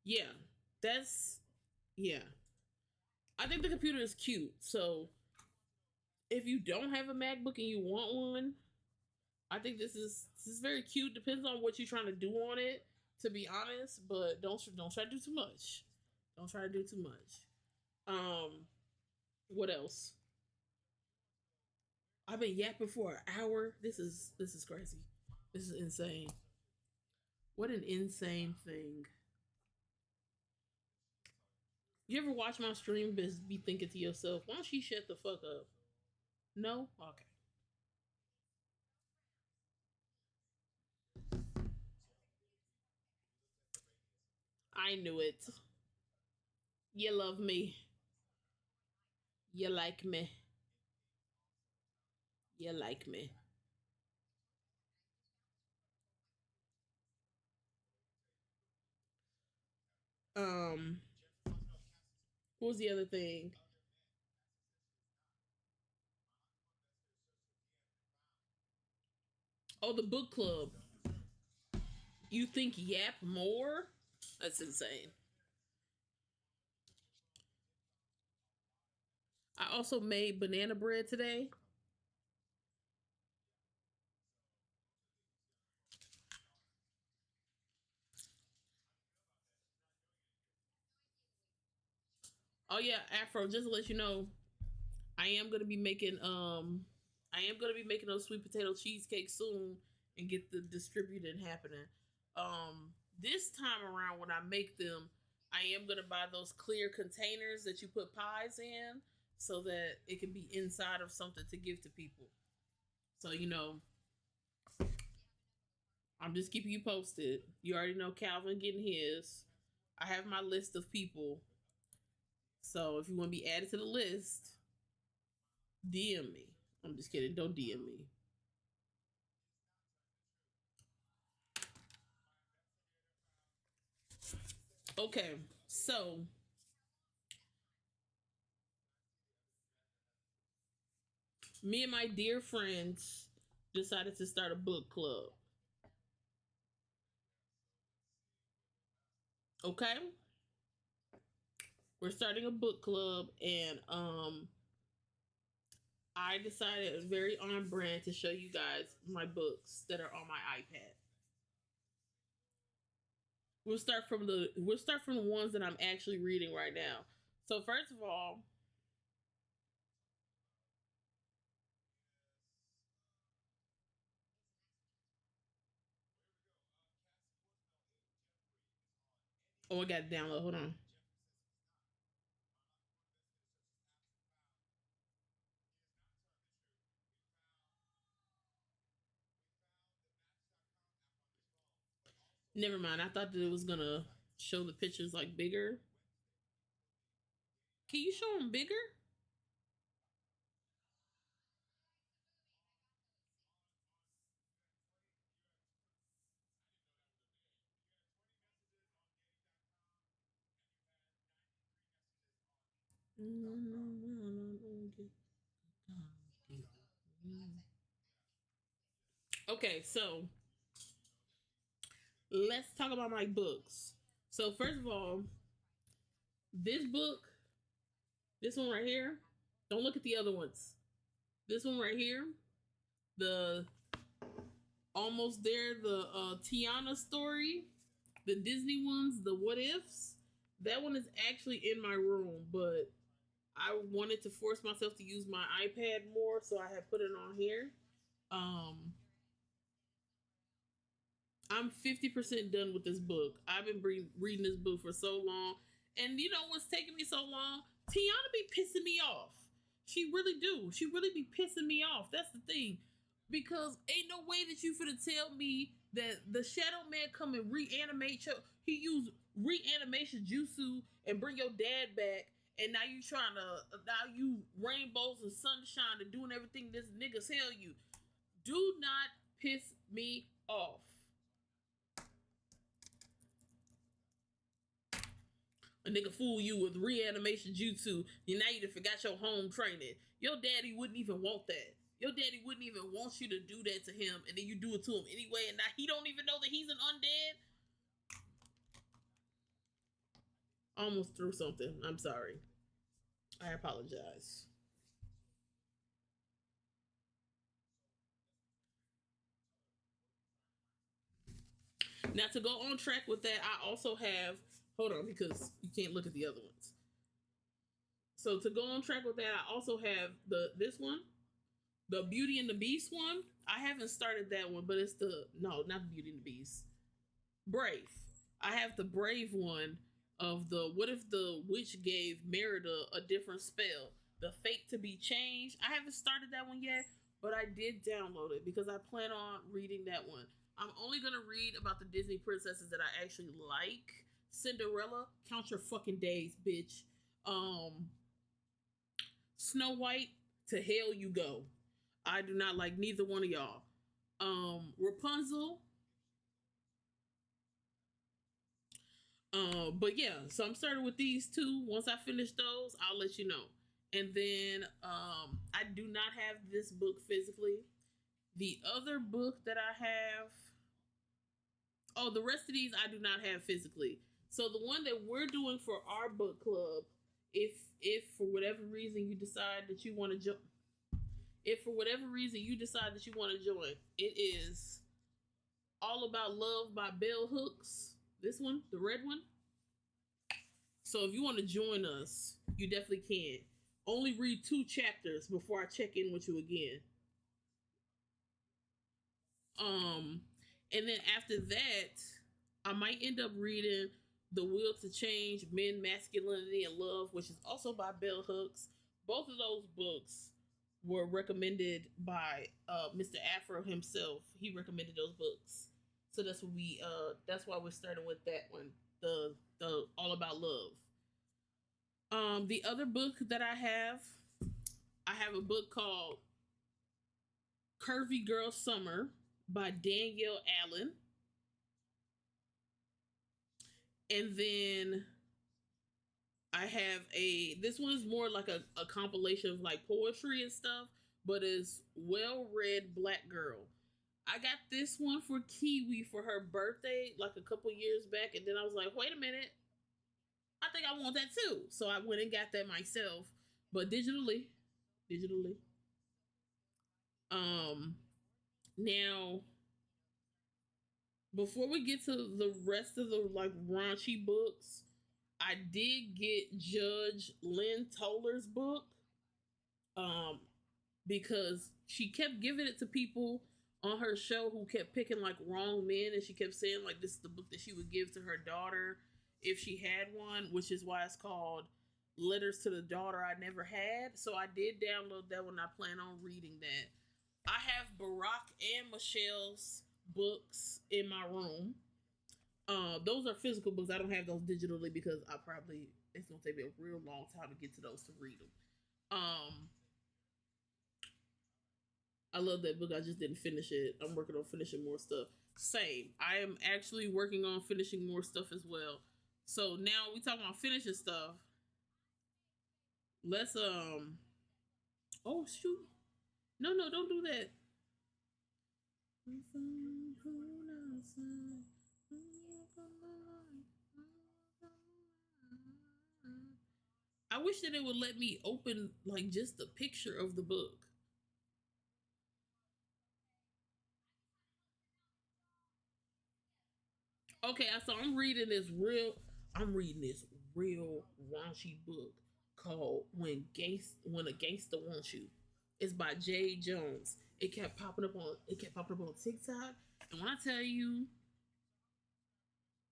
yeah, that's yeah. I think the computer is cute. So if you don't have a MacBook and you want one, I think this is very cute. Depends on what you're trying to do on it, to be honest. But don't try to do too much. Don't try to do too much. What else? I've been yapping for an hour. This is crazy. This is insane. What an insane thing. You ever watch my stream be thinking to yourself, why don't she shut the fuck up? No? Okay. I knew it. You love me. You like me. You like me. Um, what was the other thing? Oh, the book club. You think yap more? That's insane. I also made banana bread today. Oh yeah, Afro, just to let you know, I am gonna be making those sweet potato cheesecake soon and get the distributing happening. This time around when I make them, I am gonna buy those clear containers that you put pies in. so that it can be inside of something to give to people. So, I'm just keeping you posted. You already know Calvin getting his. I have my list of people. So if you want to be added to the list, DM me. I'm just kidding. Don't DM me. Okay, so me and my dear friends decided to start a book club. Okay, we're starting a book club, and I decided very on brand to show you guys my books that are on my iPad. We'll start from the ones that I'm actually reading right now. So first of all, oh, I got to download. Hold on. Never mind. I thought that it was gonna show the pictures like bigger. Can you show them bigger? Okay, so let's talk about my books. So first of all, this book, this one right here, don't look at the other ones. This one right here, the almost there, the Tiana story, the Disney ones, the what ifs. That one is actually in my room, but I wanted to force myself to use my iPad more, so I had put it on here. Um, I'm 50% done with this book. I've been reading this book for so long. And you know what's taking me so long? Tiana be pissing me off. She really do. She really be pissing me off. That's the thing. Because ain't no way that you finna tell me that the Shadow Man come and reanimate you. He used reanimation jutsu and bring your dad back. And now you trying to, now you rainbows and sunshine and doing everything this nigga tell you. Do not piss me off. A nigga fool you with reanimation jutsu, and now you done forgot your home training. Your daddy wouldn't even want that. Your daddy wouldn't even want you to do that to him, and then you do it to him anyway, and now he don't even know that he's an undead. Almost threw something. I'm sorry. I apologize. Now to go on track with that, I also have. Hold on, because you can't look at the other ones. So to go on track with that, I also have this one, the Beauty and the Beast one. I haven't started that one, but it's the no, not the Beauty and the Beast. Brave. I have the Brave one of the what if the witch gave Merida a different spell? The fate to be changed. I haven't started that one yet, but I did download it because I plan on reading that one. I'm only gonna read about the Disney princesses that I actually like. Cinderella, count your fucking days, bitch. Um, Snow White, to hell you go. I do not like neither one of y'all. Rapunzel, but yeah, so I'm starting with these two. Once I finish those, I'll let you know. And then I do not have this book physically. The other book that I have, oh, the rest of these I do not have physically. So the one that we're doing for our book club, if for whatever reason you decide that you want to join, if for whatever reason you decide that you want to join, it is All About Love by Bell Hooks. This one, the red one. So if you want to join us, you definitely can. Only read 2 chapters before I check in with you again. Um, and then after that, I might end up reading The Will to Change Men, Masculinity, and Love, which is also by Bell Hooks. Both of those books were recommended by Mr. Afro himself. He recommended those books, so that's why we're starting with that one, the All About Love. The other book that I have a book called Curvy Girl Summer by Danielle Allen, and then I have this one is more like a compilation of like poetry and stuff, but it's Well Read Black Girl. I got this one for Kiwi for her birthday like a couple years back, and then I was like, wait a minute, I think I want that too. So I went and got that myself, but digitally. Um, Now before we get to the rest of the like raunchy books, I did get Judge Lynn Toller's book. Um, because she kept giving it to people on her show who kept picking like wrong men, and she kept saying like this is the book that she would give to her daughter if she had one, which is why it's called Letters to the Daughter I Never Had. So I did download that one. I plan on reading that. I have Barack and Michelle's books in my room. Those are physical books. I don't have those digitally because it's gonna take me a real long time to get to those to read them. I love that book. I just didn't finish it. I'm working on finishing more stuff. Same. I am actually working on finishing more stuff as well. So now we talking about finishing stuff. Let's Oh shoot. No, no, don't do that. I wish that it would let me open like just the picture of the book. Okay, so I'm reading this real raunchy book called When a Gangster Wants You. It's by Jay Jones. It kept popping up on TikTok. And when I tell you,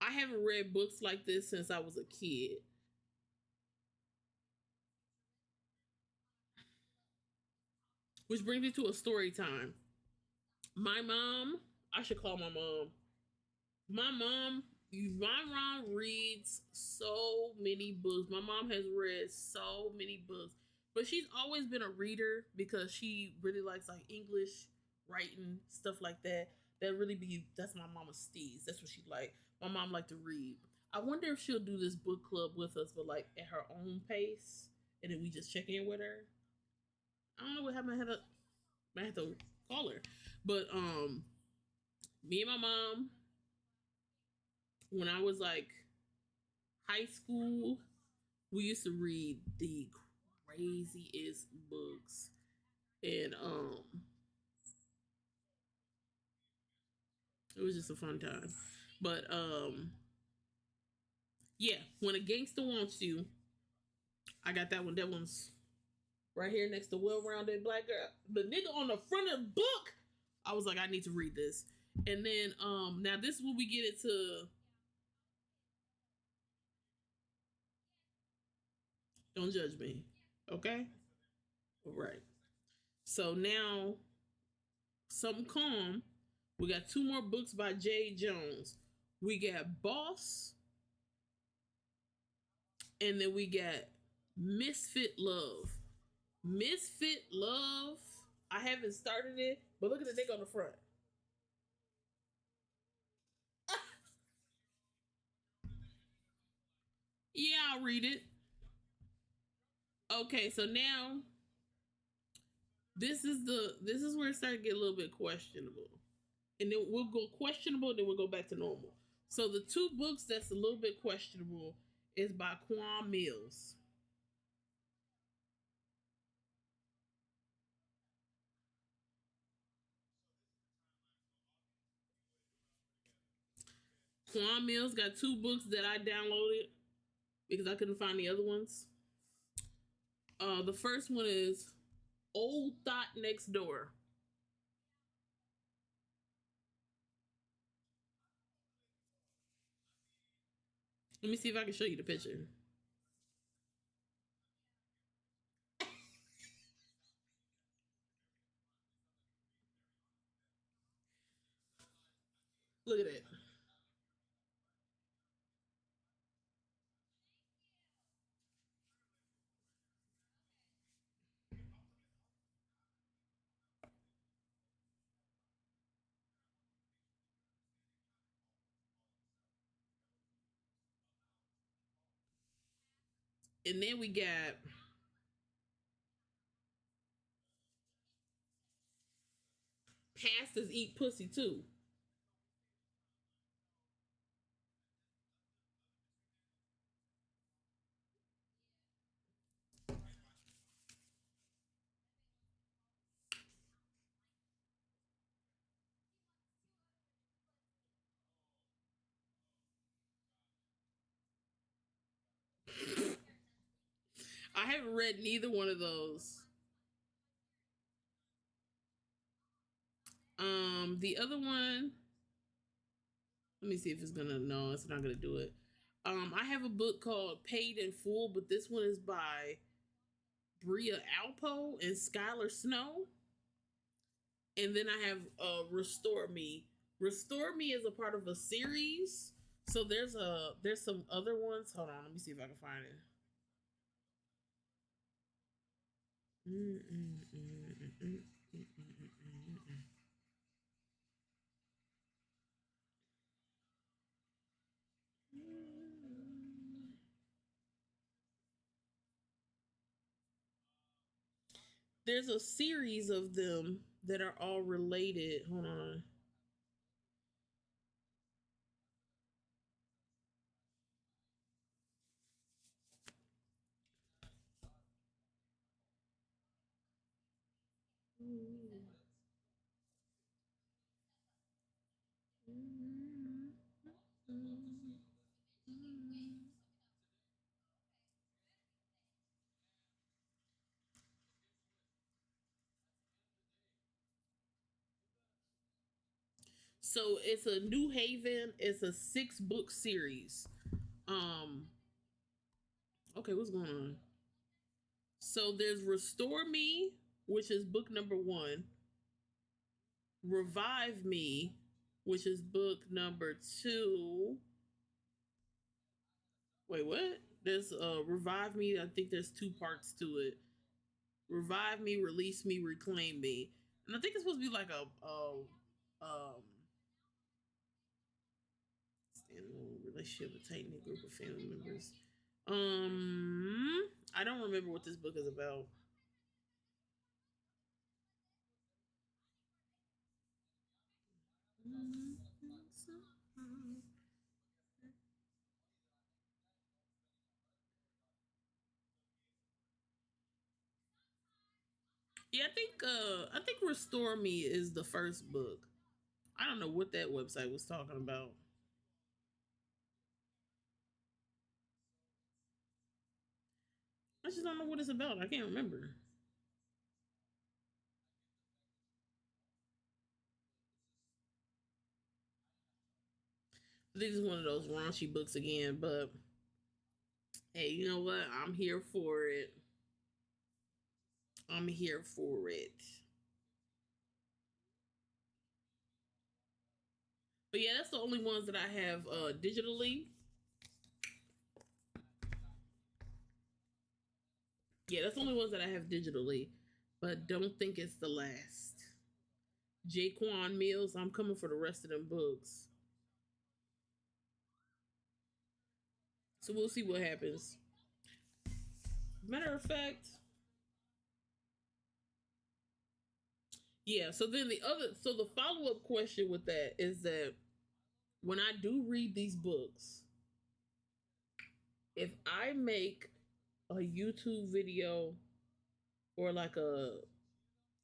I haven't read books like this since I was a kid. Which brings me to a story time. My mom, I should call my mom. My mom, my mom reads so many books. My mom has read so many books, but she's always been a reader because she really likes like English writing stuff like that. That's my mama's steez. That's what she like. My mom like to read. I wonder if she'll do this book club with us, but like at her own pace, and then we just check in with her. I don't know what happened. I had to call her, but me and my mom, when I was like high school, we used to read the craziest books, and it was just a fun time. But yeah, when a gangster wants you, I got that one. That one's right here next to Well-Rounded Black Girl. The nigga on the front of the book. I was like, I need to read this. And then now this is when we get into Don't Judge Me. Okay? All right. So now something calm. We got two more books by Jay Jones. We got Boss, and then we got Misfit Love. Misfit Love. I haven't started it, but look at the nigga on the front. Yeah, I'll read it. Okay, so now this is where it started to get a little bit questionable. And then we'll go questionable, then we'll go back to normal. So the two books that's a little bit questionable is by Quan Mills. Quan Mills got two books that I downloaded because I couldn't find the other ones. The first one is Old Thought Next Door. Let me see if I can show you the picture. Look at it. And then we got pastors eat pussy too. I haven't read neither one of those. The other one, let me see if it's gonna. No, it's not gonna do it. I have a book called Paid in Full, but this one is by Bria Alpo and Skylar Snow. And then I have Restore Me. Restore Me is a part of a series. So there's some other ones. Hold on, let me see if I can find it. Mm, mm, mm, mm, mm, mm, mm, mm. There's a series of them that are all related. Hold on. So it's a New Haven. It's a 6 book series. Um. Okay, what's going on? So there's Restore Me, which is book number 1. Revive Me, which is book number 2. Wait, what? There's Revive Me. I think there's 2 parts to it. Revive Me, Release Me, Reclaim Me, and I think it's supposed to be like a standalone relationship with tight knit group of family members. I don't remember what this book is about. Yeah, I think Restore Me is the first book. I don't know what that website was talking about. I just don't know what it's about. I can't remember. I think it's one of those raunchy books again, but hey, you know what? I'm here for it. I'm here for it. But yeah, that's the only ones that I have digitally. Yeah, that's the only ones that I have digitally. But don't think it's the last. Jaquan Mills, I'm coming for the rest of them books. So we'll see what happens. Matter of fact, yeah. So the follow up question with that is that when I do read these books, if I make a YouTube video or like a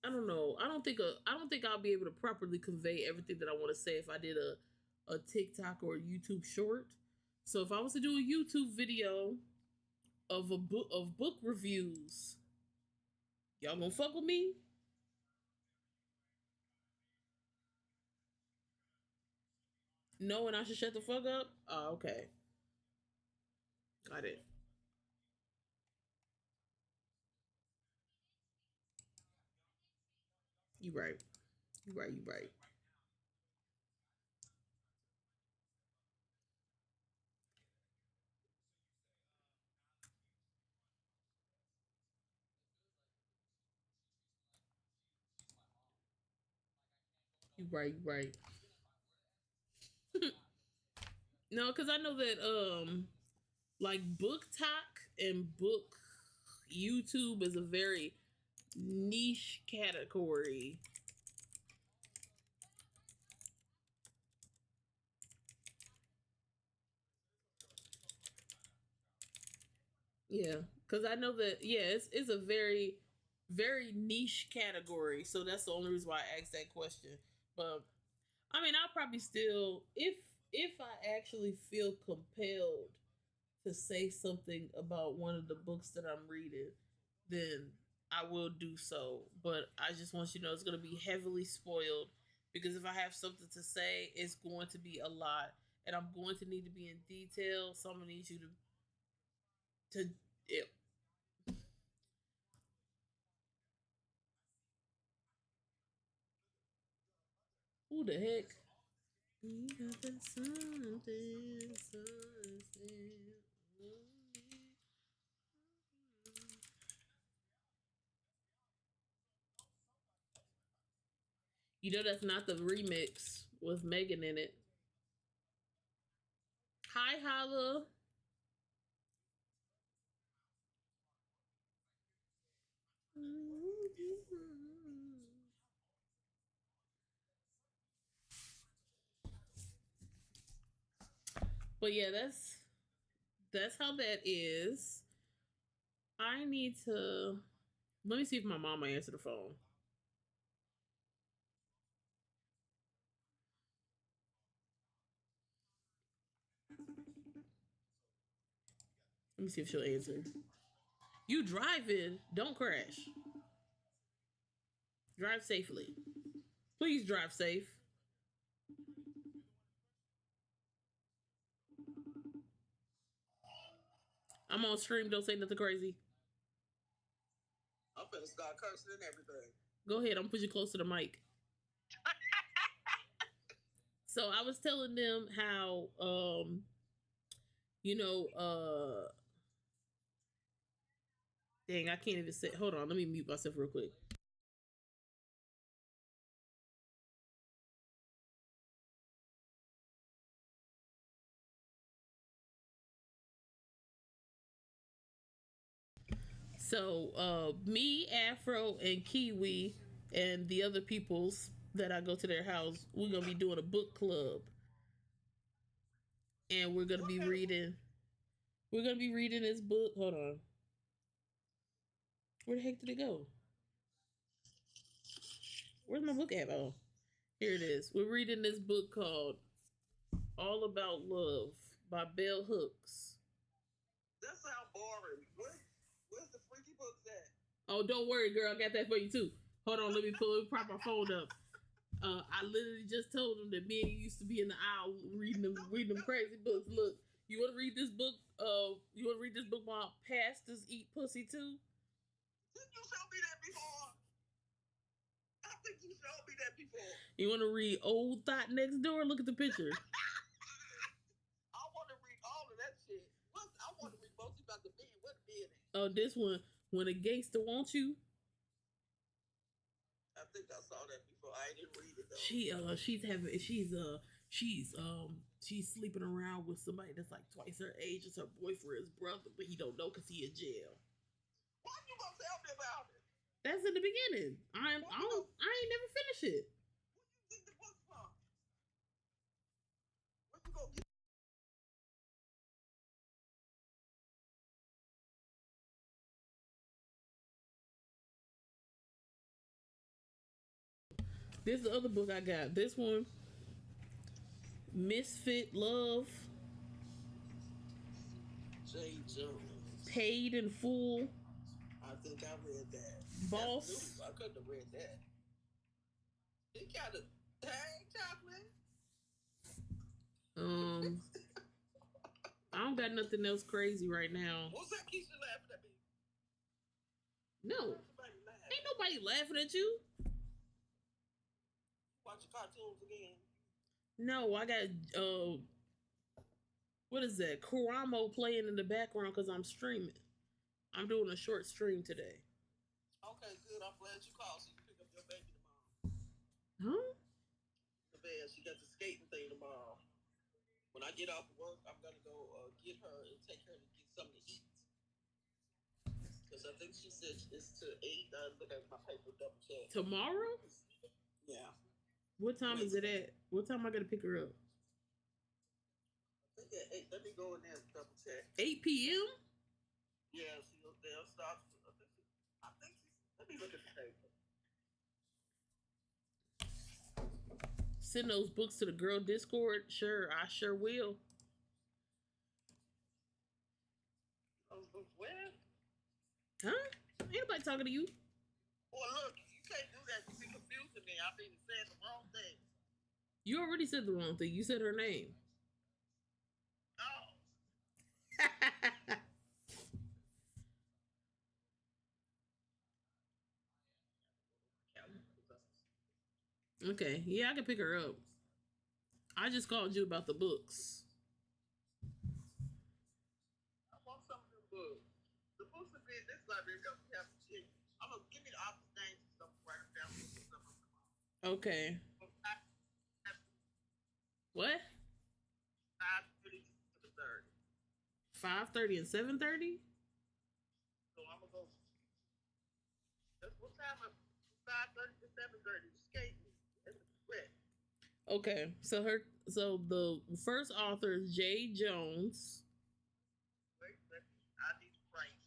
I don't know. I don't think I'll be able to properly convey everything that I want to say if I did a TikTok or a YouTube short. So if I was to do a YouTube video of a book reviews, y'all gonna fuck with me? No, and I should shut the fuck up. Oh, okay, got it. You right. You right. You right. Right, right. No, because I know that like book talk and book YouTube is a very niche category. Yeah, because I know that it's a very niche category. So that's the only reason why I asked that question. But I mean, I'll probably still if I actually feel compelled to say something about one of the books that I'm reading, then I will do so. But I just want you to know it's going to be heavily spoiled because if I have something to say, it's going to be a lot, and I'm going to need to be in detail. So I'm gonna need you to it, who the heck? You got that something. You know that's not the remix with Megan in it. Hi, Holla. But yeah, that's how that is. I need to let me see if my mama answered the phone. Let me see if she'll answer. You driving? Don't crash. Drive safely. Please drive safe. I'm on stream. Don't say nothing crazy. I'm finna start cursing and everything. Go ahead. I'm pushing close to the mic. So I was telling them how you know dang, I can't even say. Hold on, let me mute myself real quick. So me, Afro, and Kiwi, and the other peoples that I go to their house, we're gonna be doing a book club, and we're gonna be reading. We're gonna be reading this book. Hold on, where the heck did it go? Where's my book at? Oh, here it is. We're reading this book called "All About Love" by Bell Hooks. That sounds boring. Where's the freaky books at? Oh, don't worry, girl. I got that for you too. Hold on, let me prop my phone up. I literally just told them that me and you used to be in the aisle reading them crazy books. Look, you want to read this book? You want to read this book about pastors eat pussy too? Did you show me that before? I think you showed me that before. You want to read Old Thought Next Door? Look at the picture. I want to read all of that shit. I want to read mostly about the men. What men? Oh, this one. When a gangster wants you. I think I saw that before. I didn't read it though. She's sleeping around with somebody that's like twice her age. It's her boyfriend's brother, but he don't know because he in jail. Why you gonna tell me about it? That's in the beginning. I ain't never finished it. Where you get the book from? Where you go get? This is the other book I got. This one, Misfit Love. J. Jones. Paid in Full. I think I read that. Boss. I couldn't have read that. It kind of dang chocolate. I don't got nothing else crazy right now. What's that Keisha laughing at me? No. Ain't nobody laughing at you. Watching cartoons again. No, I got what is that? Kuramo playing in the background because I'm streaming. I'm doing a short stream today. Okay, good. I'm glad you called so you pick up your baby tomorrow. Huh? fast. She got the skating thing tomorrow. When I get off work, I'm gonna go get her and take her to get something to eat. Because I think she said it's to 8. I look at my paper, double check. Tomorrow? Yeah. What time is it at? What time I gotta pick her up? I think at 8. Let me go in there and double check. 8 p.m.? Yeah, they'll start. I think let me look at the paper. Send those books to the girl Discord? Sure, I sure will. Where? Huh? Ain't nobody talking to you. Well, look, you can't do that. You be confusing me. I've been saying the wrong thing. You already said the wrong thing. You said her name. Oh. Okay, yeah, I can pick her up. I just called you about the books. I want some of them books. The books are in this library. Don't have shit. I'm gonna give me the author's names and stuff right down. Okay. What? 5:30 to 7:30. 5:30 and 7:30? So I'm gonna go. That's what time? 5:30 to 7:30. Skate me. That's a threat. Okay, so the first author is Jay Jones. Wait, I need to write.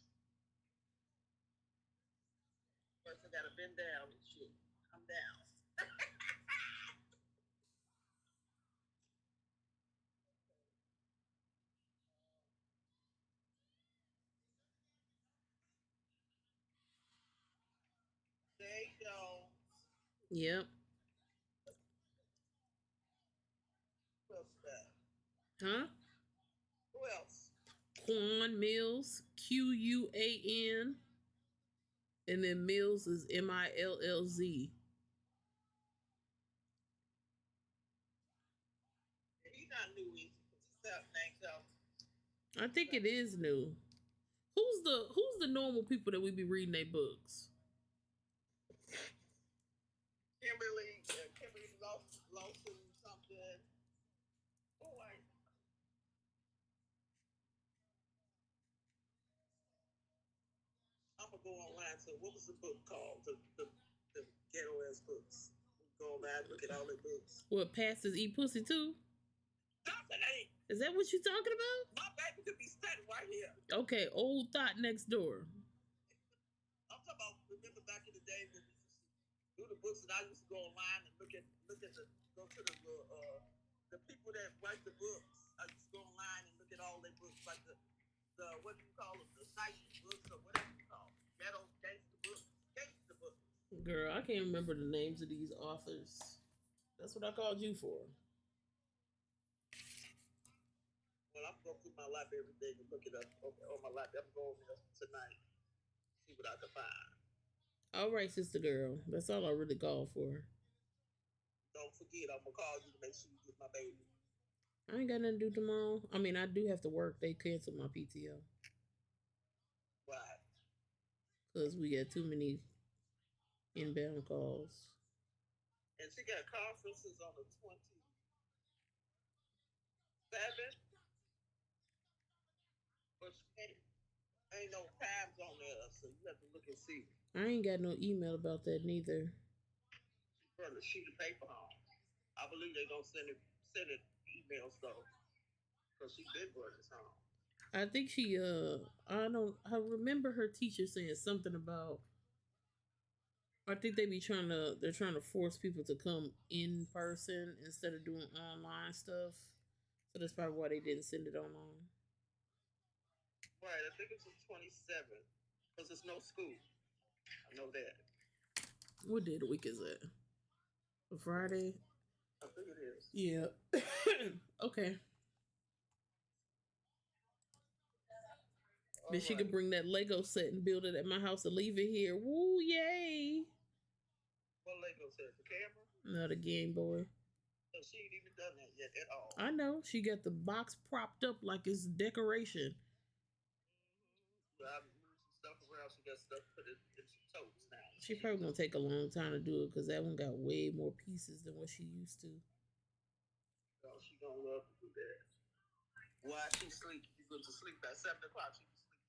First, I gotta bend down and shit. Come down. Jay Jones. Yep. Who else that? Huh? Who else? Quan Mills, Quan, and then Mills is Millz. He's not new, easy. He's named out. I think it is new. Who's the normal people that we be reading their books? Kimberly Lawson something. Oh, I'm gonna go online. So, what was the book called? The ghetto ass books. Go online, look at all the books. What, pastors eat pussy too? Is that what you talking about? My baby could be standing right here. Okay, Old Thought Next Door. I'm talking about, remember back in the day when we used to do the books, and I used to go online and look at go to the people that write the books. I used to go online and look at all their books, like the what do you call them, the night books or whatever you call them, ghetto gangster books. Girl, I can't remember the names of these authors. That's what I called you for. Well, I'm going through my library every day and look it up on my library. I'm going there tonight, see what I can find. All right, sister girl. That's all I really called for. Don't forget, I'm gonna call you to make sure you get my baby. I ain't got nothing to do tomorrow. I mean, I do have to work. They canceled my PTO. Why? Because we got too many inbound calls. And she got conferences on the 27th. But ain't no times on there, so you have to look and see. I ain't got no email about that neither. From the sheet of paper home. I believe they gonna send it emails though. Because she did work this home. I think I remember her teacher saying something about, I think they're trying to force people to come in person instead of doing online stuff. So that's probably why they didn't send it online. Right, I think it's the 27th. Because there's no school. I know that. What day of the week is it? A Friday? I think it is. Yeah. Okay. Then she could bring that Lego set and build it at my house and leave it here. Woo, yay. What Lego set? The camera? No, the Game Boy. So she ain't even done that yet at all. I know. She got the box propped up like it's decoration. Well, I've moved some stuff around. She got stuff put in some totes now. She probably gonna take a long time to do it because that one got way more pieces than what she used to. love to do that. While she sleep, she goes to sleep at 7 o'clock. She be sleep.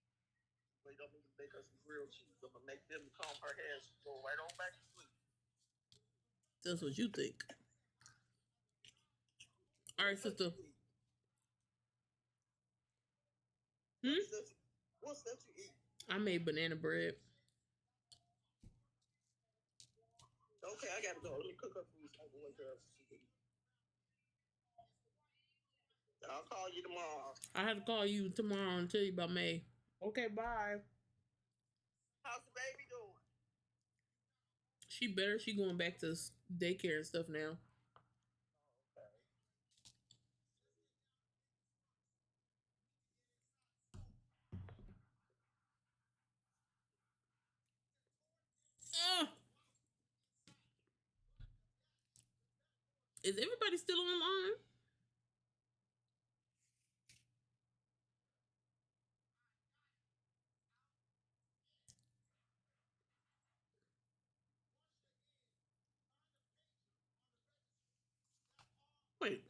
Wait on me to make her some grilled cheese. I'm gonna make them comb her hair. She go right on back to sleep. That's what you think. All right, sister. Hmm? What's that you eat? I made banana bread. Okay, I gotta go. Let me cook up food so I can wake her up. I'll call you tomorrow. I have to call you tomorrow and tell you about May. Okay, bye. How's the baby doing? She better. She going back to daycare and stuff now. Uh, is everybody still online? Wait.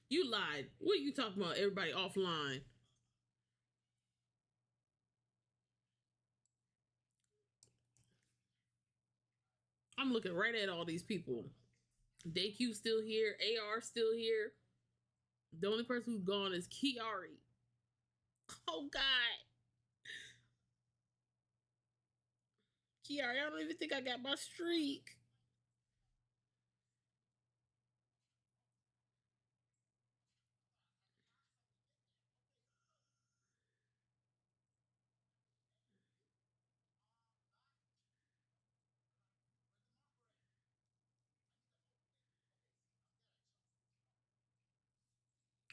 You lied. What are you talking about? Everybody offline. I'm looking right at all these people. DayQ still here. AR still here. The only person who's gone is Kiari. Oh God, Kiari, I don't even think I got my streak.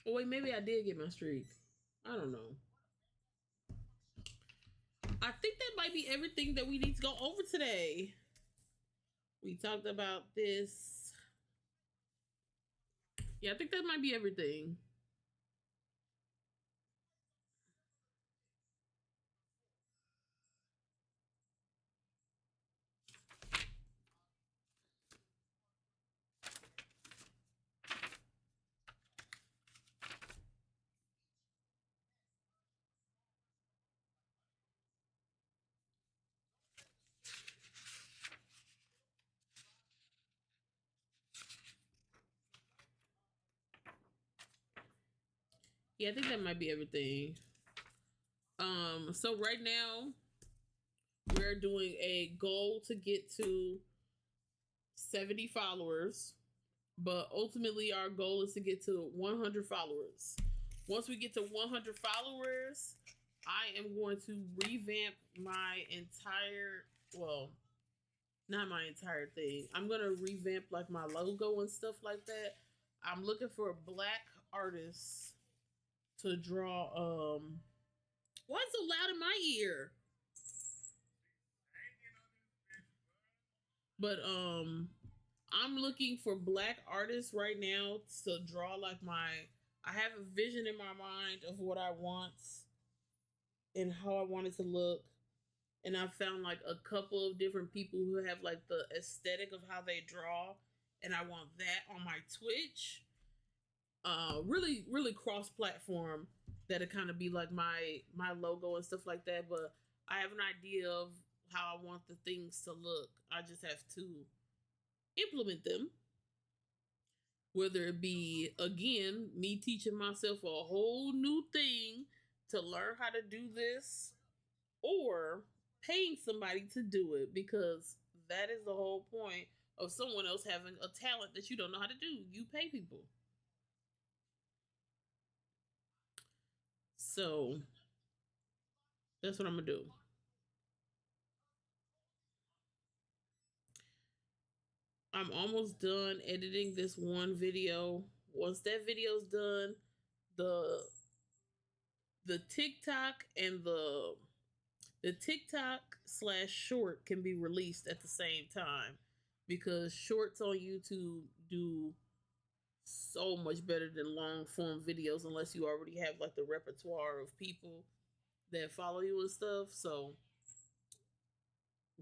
Oh wait, maybe I did get my streak. I don't know. I think that might be everything that we need to go over today. We talked about this. Yeah, I think that might be everything. Yeah, I think that might be everything. So right now we're doing a goal to get to 70 followers, but ultimately our goal is to get to 100 followers. Once we get to 100 followers, I am going to revamp my entire, well, not my entire thing. I'm going to revamp like my logo and stuff like that. I'm looking for black artists to draw. Why is it so loud in my ear? But I'm looking for black artists right now to draw like my. I have a vision in my mind of what I want and how I want it to look. And I found like a couple of different people who have like the aesthetic of how they draw, and I want that on my Twitch. Really, really cross platform that'll kind of be like my logo and stuff like that. But I have an idea of how I want the things to look. I just have to implement them. Whether it be again me teaching myself a whole new thing to learn how to do this or paying somebody to do it, because that is the whole point of someone else having a talent that you don't know how to do. You pay people. So that's what I'm gonna do. I'm almost done editing this one video. Once that video's done, the the TikTok and the TikTok slash short can be released at the same time, because shorts on YouTube do so much better than long form videos unless you already have like the repertoire of people that follow you and stuff. So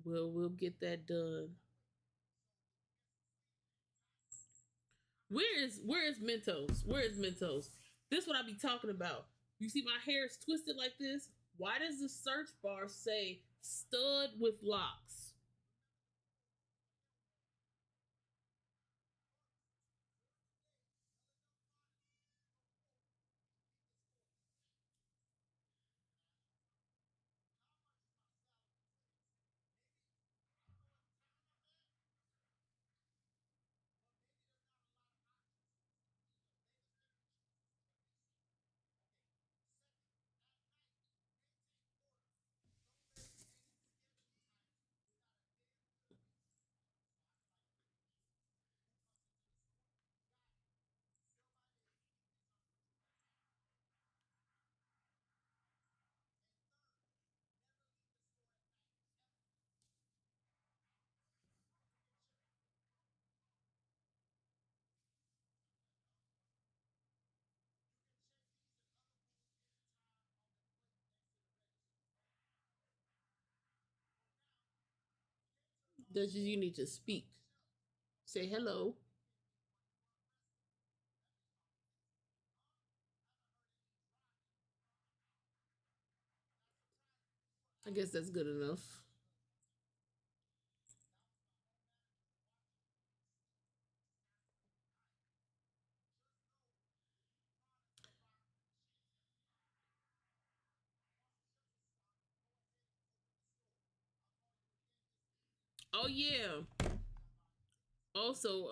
we'll get that done. Where is Mentos? Where is Mentos? This is what I be talking about. You see my hair is twisted like this. Why does the search bar say stud with locks? Does you need to speak? Say hello. I guess that's good enough. Oh yeah. Also,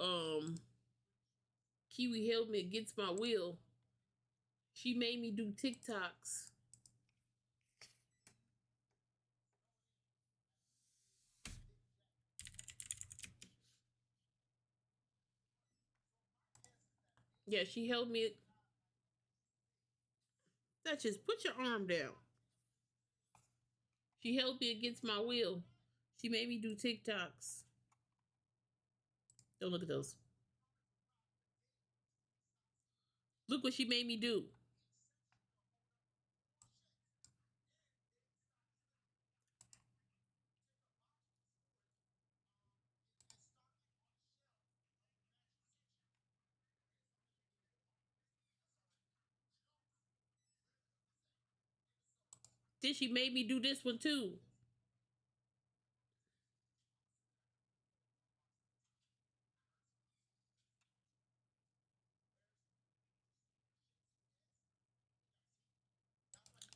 Kiwi held me against my will. She made me do TikToks. Yeah, she held me. That just put your arm down. She held me against my will. She made me do TikToks. Don't look at those. Look what she made me do. Then she made me do this one too.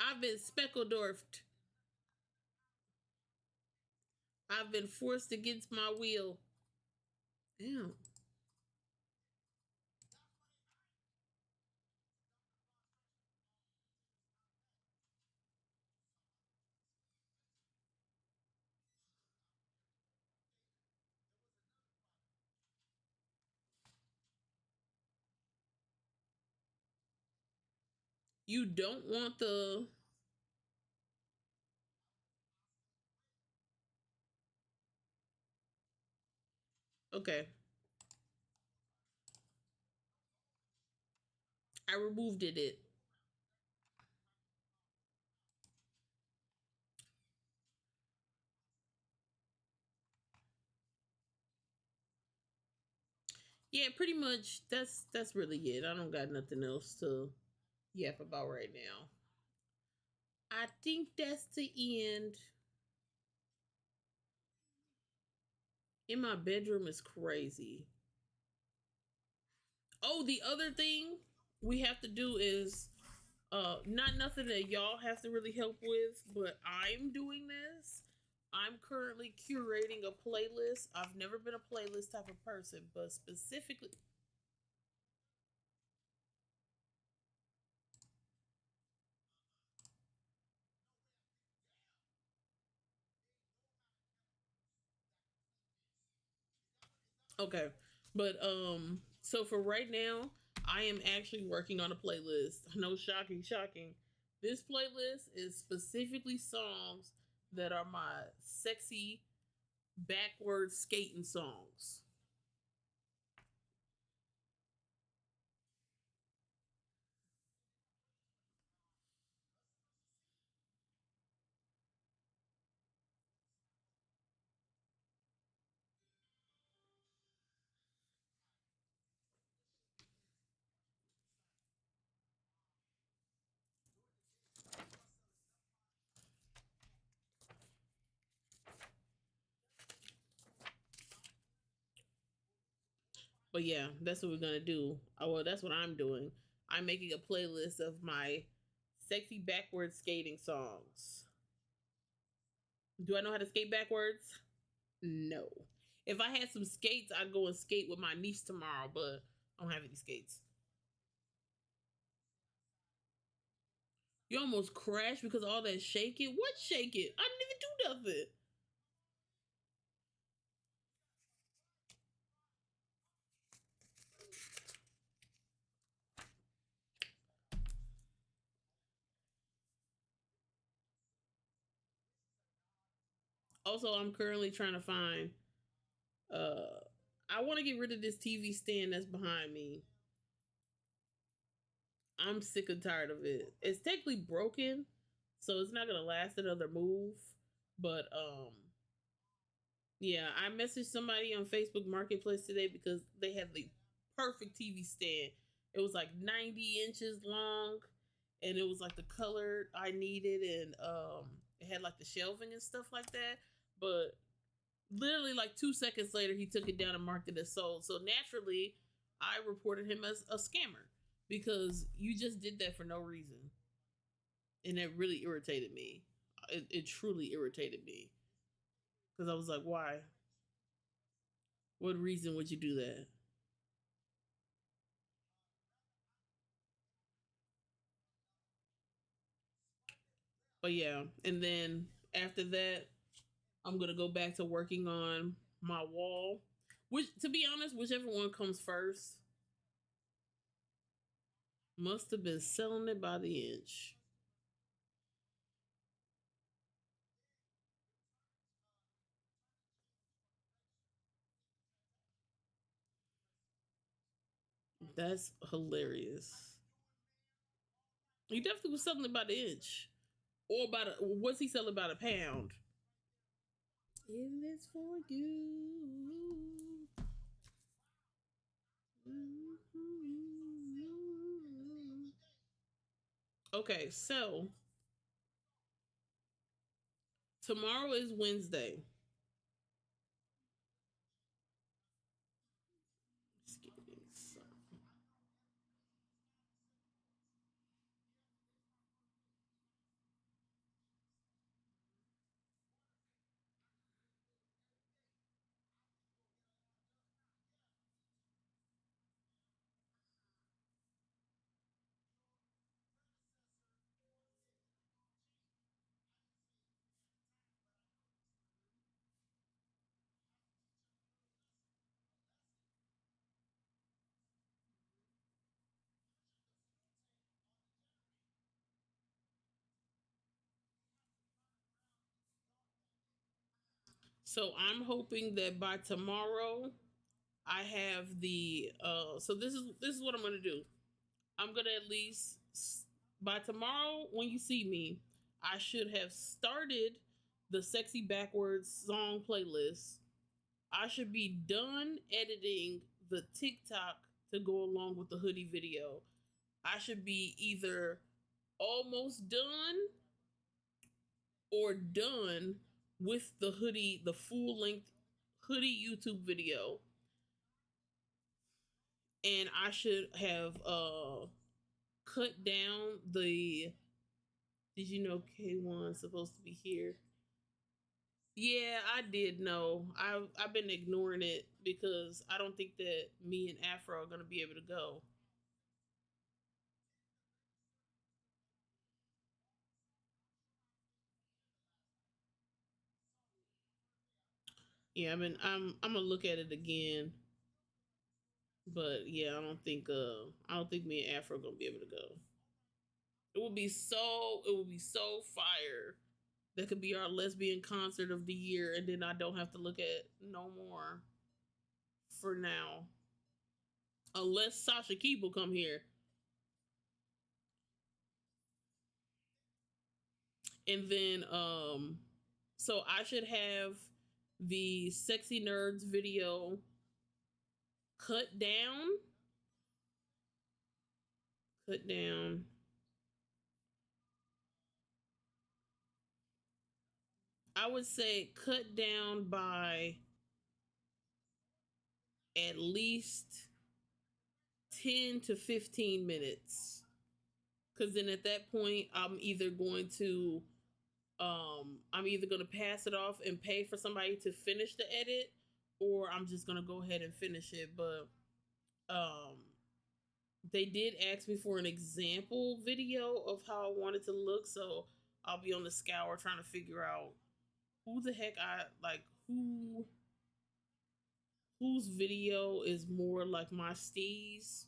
I've been speckeldorfed. I've been forced against my will. Damn. You don't want the. Okay. I removed it. Yeah, pretty much. That's really it. I don't got nothing else to yap about right now. I think that's the end. In my bedroom is crazy. Oh, the other thing we have to do is Not nothing that y'all have to really help with, but I'm doing this. I'm currently curating a playlist. I've never been a playlist type of person, but specifically, okay. But so for right now, I am actually working on a playlist. No, shocking, shocking. This playlist is specifically songs that are my sexy backward skating songs. But yeah, that's what we're gonna do. Oh, well, that's what I'm doing. I'm making a playlist of my sexy backward skating songs. Do I know how to skate backwards? No. If I had some skates, I'd go and skate with my niece tomorrow, but I don't have any skates. You almost crashed because of all that shaking. What shaking? I didn't even do nothing. Also, I'm currently trying to find. Uh, I want to get rid of this TV stand that's behind me. I'm sick and tired of it. It's technically broken, so it's not gonna last another move. But yeah, I messaged somebody on Facebook Marketplace today because they had the perfect TV stand. It was like 90 inches long, and it was like the color I needed, and it had like the shelving and stuff like that. But literally, like 2 seconds later, he took it down and marked it as sold. So naturally, I reported him as a scammer because you just did that for no reason, and that really irritated me. It truly irritated me because I was like, why? What reason would you do that? But yeah, and then after that, I'm gonna go back to working on my wall. Which, to be honest, whichever one comes first, must have been selling it by the inch. That's hilarious. He definitely was selling it by the inch, or about a, what's he selling about a pound? It is for you. Okay, so tomorrow is Wednesday. So I'm hoping that by tomorrow I have the so this is what I'm gonna do. I'm gonna at least by tomorrow when you see me, I should have started the sexy backwards song playlist. I should be done editing the TikTok to go along with the hoodie video. I should be either almost done or done with the hoodie, the full length hoodie YouTube video, and I should have cut down the. Did you know K1 is supposed to be here? Yeah, I did know. I've been ignoring it because I don't think that me and Afro are gonna be able to go. Yeah, I mean I'm gonna look at it again, but yeah, I don't think me and Afro are gonna be able to go. It would be so fire. That could be our lesbian concert of the year, and then I don't have to look at no more for now, unless Sasha Keep will come here, and then so I should have the sexy nerds video cut down, cut down. I would say cut down by at least 10 to 15 minutes. Because then at that point, I'm either going to pass it off and pay for somebody to finish the edit, or I'm just going to go ahead and finish it. But um, they did ask me for an example video of how I wanted to look, so I'll be on the scour trying to figure out who the heck I like, whose video is more like my steez,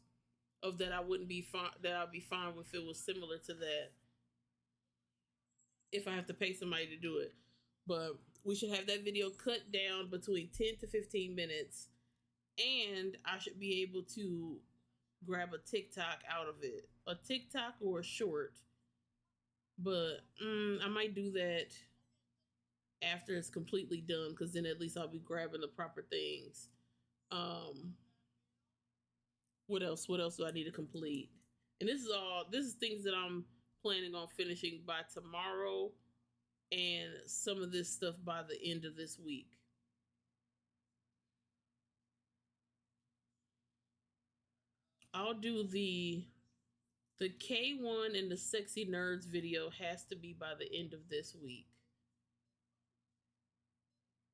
of that I wouldn't be fine, that I'd be fine if it was similar to that, if I have to pay somebody to do it. But we should have that video cut down between 10 to 15 minutes, and I should be able to grab a TikTok out of it, a TikTok or a short. But I might do that after it's completely done, because then at least I'll be grabbing the proper things. Um, what else? What else do I need to complete? And this is things that I'm planning on finishing by tomorrow, and some of this stuff by the end of this week. I'll do the K1 and the sexy nerds video has to be by the end of this week.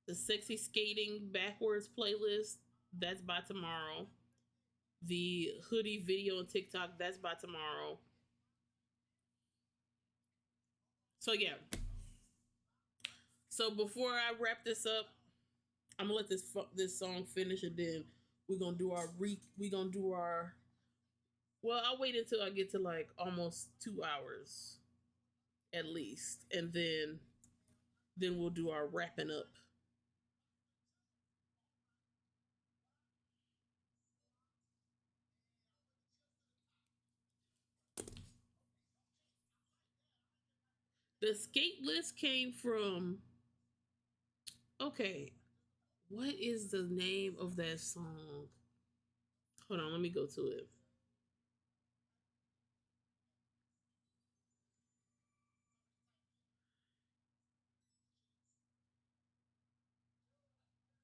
The sexy skating backwards playlist, that's by tomorrow. The hoodie video on TikTok, that's by tomorrow. So yeah. So before I wrap this up, I'm gonna let this song finish, and then we gonna do our. Well, I'll wait until I get to like almost 2 hours at least, and then we'll do our wrapping up. The skate list came from. Okay, what is the name of that song? Hold on, let me go to it.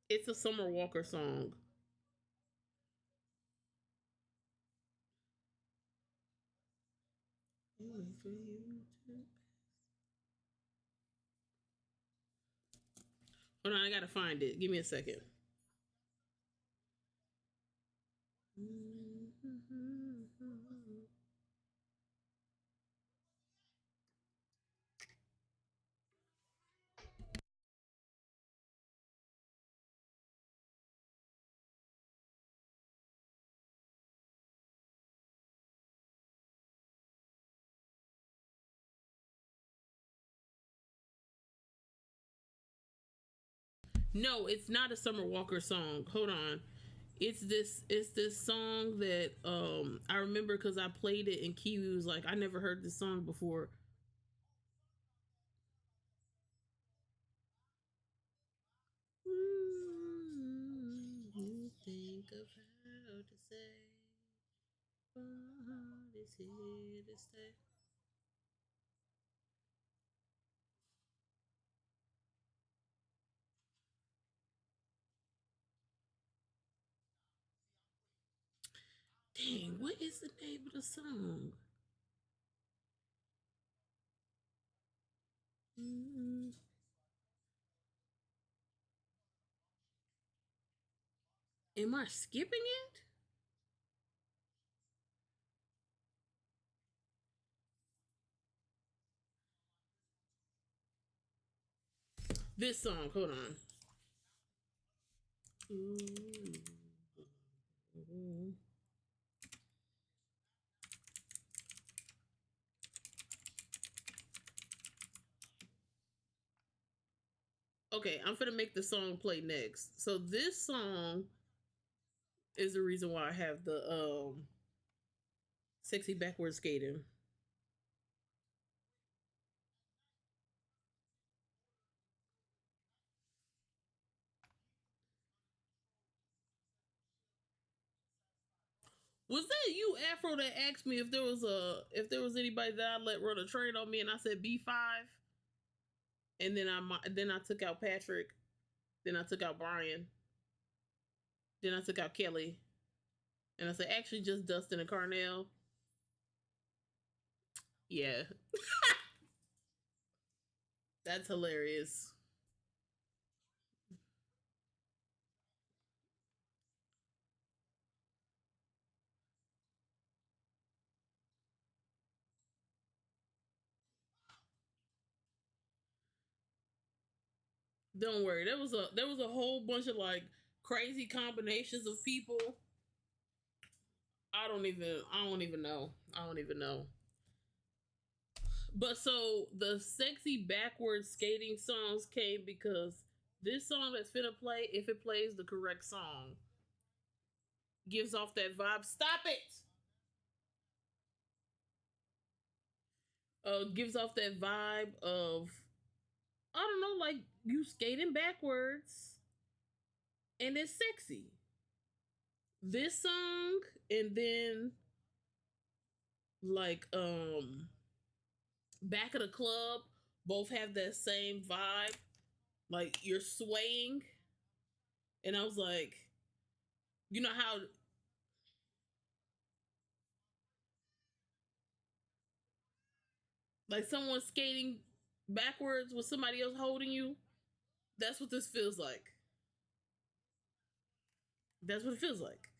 It's a Summer Walker song. Hold on, I gotta find it. Give me a second. No, it's not a Summer Walker song. Hold on. It's this song that I remember because I played it and Kiwi was like, I never heard this song before. You think of how to say, "Heart is here to stay." Dang, what is the name of the song? Mm. Am I skipping it? This song, hold on. Mm. Okay, I'm gonna make the song play next. So this song is the reason why I have the sexy backward skating. Was that you, Afro, that asked me if there was anybody that I let run a train on me, and I said B5, and then I took out Patrick, then I took out Brian, then I took out Kelly, and I said actually just Dustin and Carnell. Yeah, that's hilarious. Don't worry, there was a whole bunch of like crazy combinations of people. I don't even know. I don't even know. But so the sexy backwards skating songs came because this song that's finna play, if it plays the correct song, gives off that vibe. Stop it! Gives off that vibe of, I don't know, like you skating backwards and it's sexy. This song and then like Back of the Club both have that same vibe. Like you're swaying, and I was like, you know how like someone skating backwards with somebody else holding you. That's what this feels like. That's what it feels like.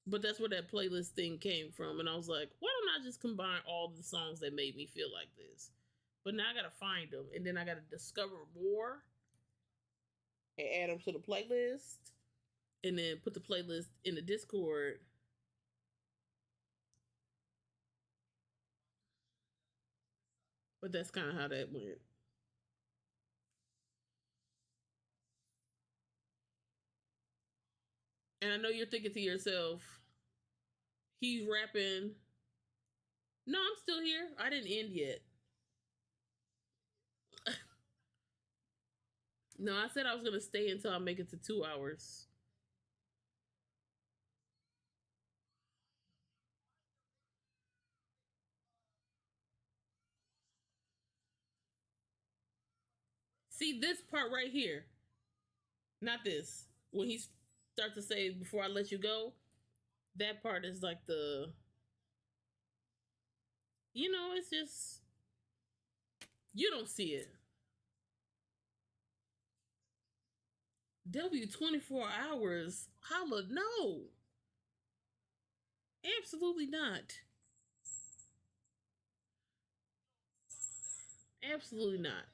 But that's where that playlist thing came from, and I was like, why don't I just combine all the songs that made me feel like this? But now I gotta find them, and then I gotta discover more and add them to the playlist, and then put the playlist in the Discord. But that's kind of how that went. And I know you're thinking to yourself, he's rapping. No, I'm still here. I didn't end yet. No, I said I was gonna stay until I make it to 2 hours. See this part right here, not this. When he starts to say "before I let you go," that part is like the, it's just you don't see it. W 24 hours, holla, no, absolutely not, absolutely not.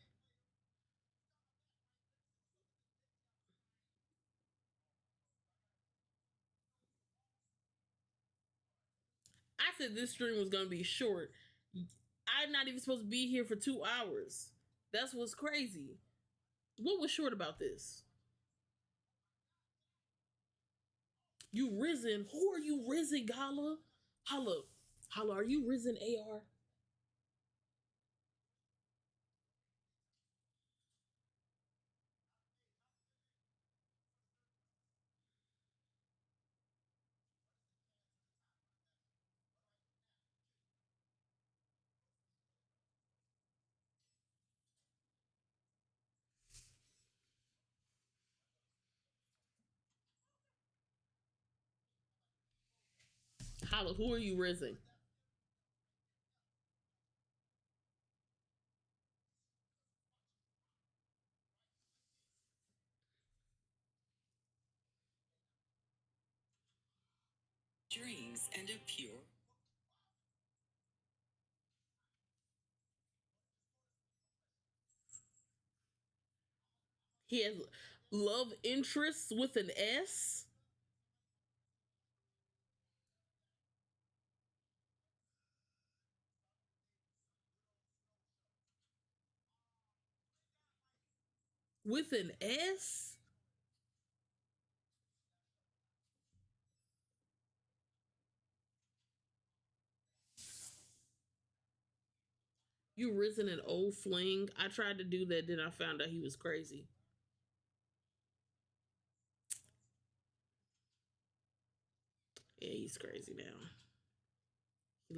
I said this stream was gonna be short. I'm not even supposed to be here for 2 hours. That's what's crazy. What was short about this? You risen? Who are you risen, Gala? Holla, holla. Are you risen, AR? Holla. Who are you risen? dreams and a pure. He has love interests with an S. With an S? You risen an old fling. I tried to do that, then I found out he was crazy. Yeah, he's crazy now. He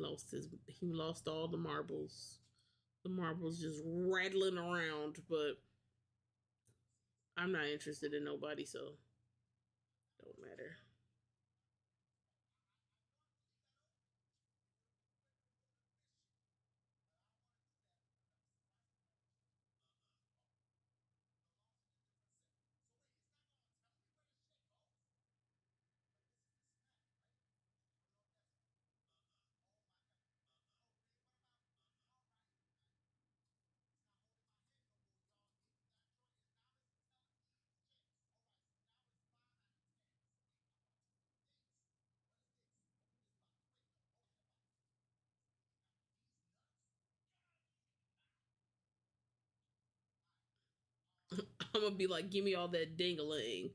lost all the marbles. The marbles just rattling around, but I'm not interested in nobody, so don't matter. I'm gonna be like, give me all that dingaling.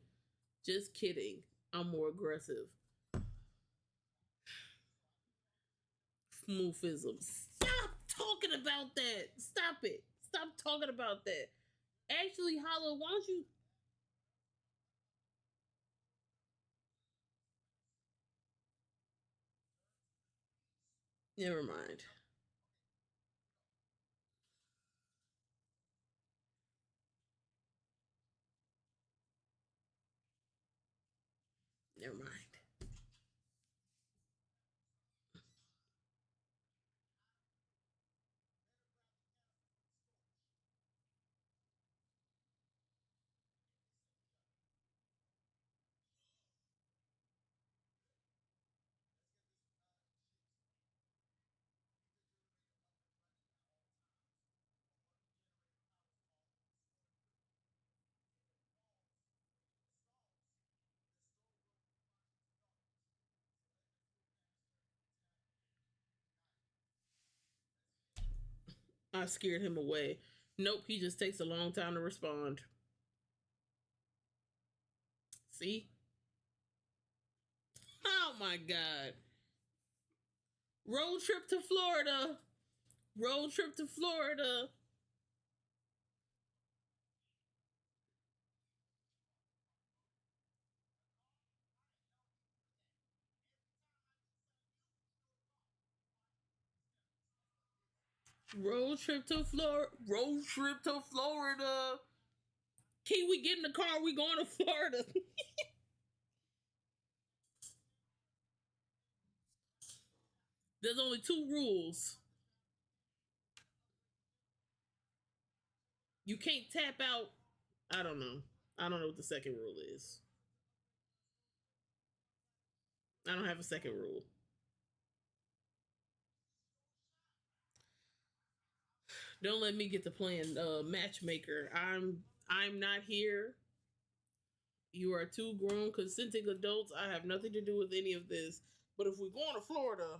Just kidding. I'm more aggressive. Smoofism. Stop talking about that. Stop it. Stop talking about that. Actually, Hollow, why don't you? Never mind. Never mind. I scared him away. Nope, he just takes a long time to respond. See? Oh my god. Road trip to Florida. Road trip to Florida. Road trip to Florida. Road trip to Florida. Can we get in the car? We going to Florida. There's only two rules. You can't tap out. I don't know. I don't know what the second rule is. I don't have a second rule. Don't let me get to playing matchmaker. I'm not here. You are two grown consenting adults. I have nothing to do with any of this. But if we're going to Florida,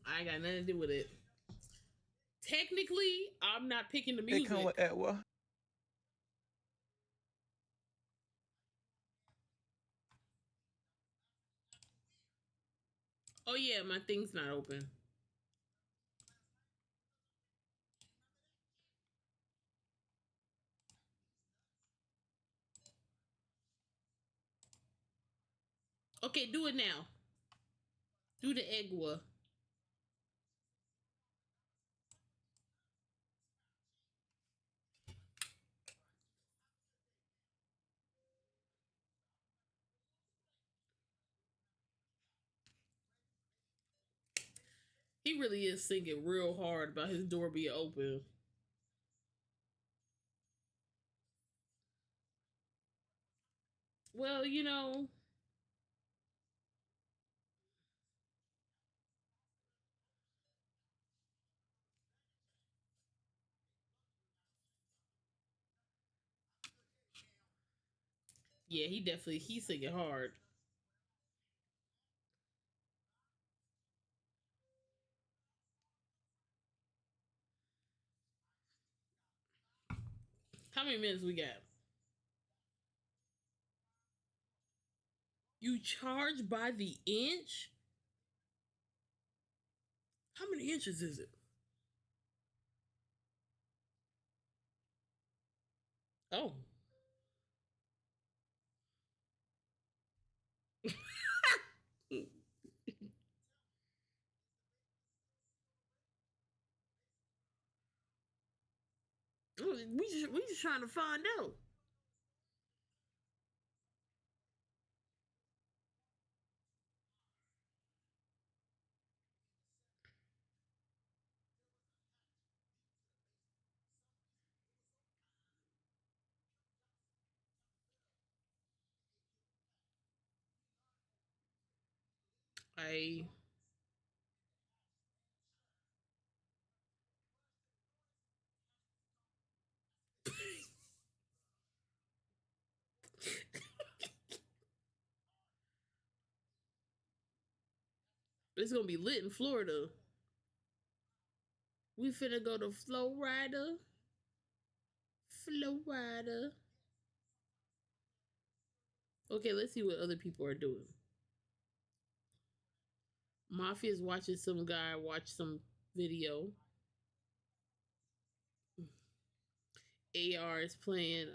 I ain't got nothing to do with it. Technically, I'm not picking the music. Oh yeah, my thing's not open. Okay, do it now. Do the egwa. He really is singing real hard about his door being open. Well, yeah, he's singing hard. How many minutes we got? You charge by the inch? How many inches is it? Oh. We just trying to find out. I It's gonna be lit in Florida. We finna go to Florida. Florida. Okay, let's see what other people are doing. Mafia is watching some guy watch some video. AR is playing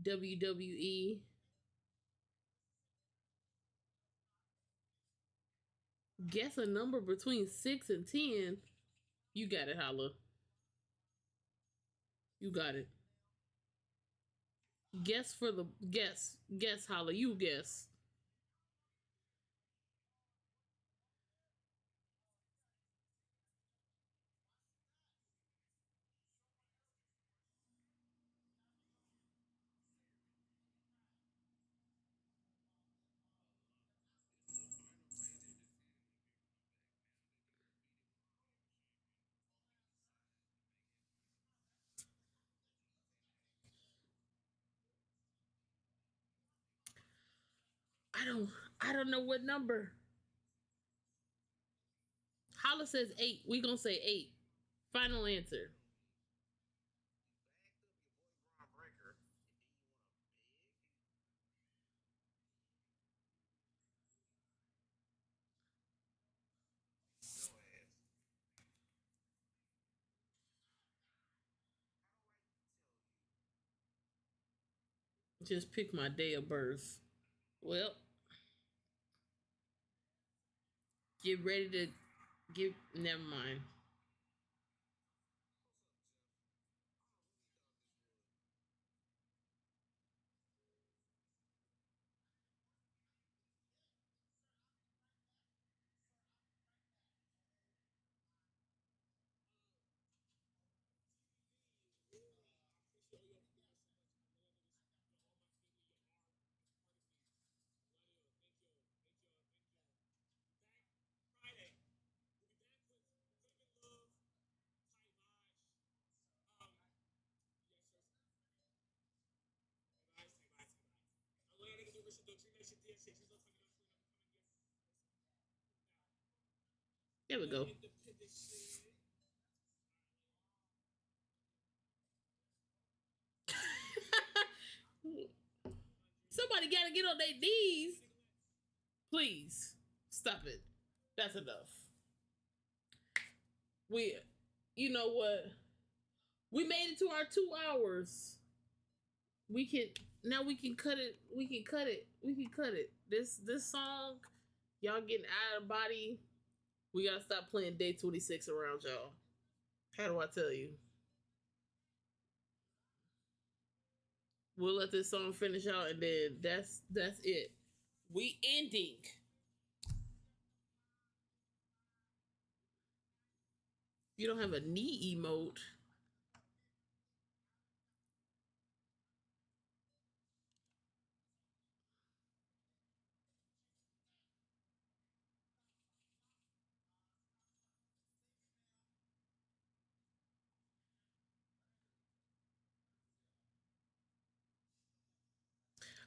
WWE. Guess a number between 6 and 10. You got it, Holla. You got it. Guess for the guess, Holla. You guess. I don't I don't know what number. Holla says 8. We gonna say 8. Final answer. Just pick my day of birth. Well, get ready to get. Never mind. There we go. Somebody got to get on their knees. Please Stop it. That's enough. We, you know what? We made it to our 2 hours. We can now we can cut it. We can cut it. We can cut it. This song, y'all getting out of body. We gotta stop playing Day 26 around y'all. How do I tell you? We'll let this song finish out, and then that's it. We ending. You don't have a knee emote.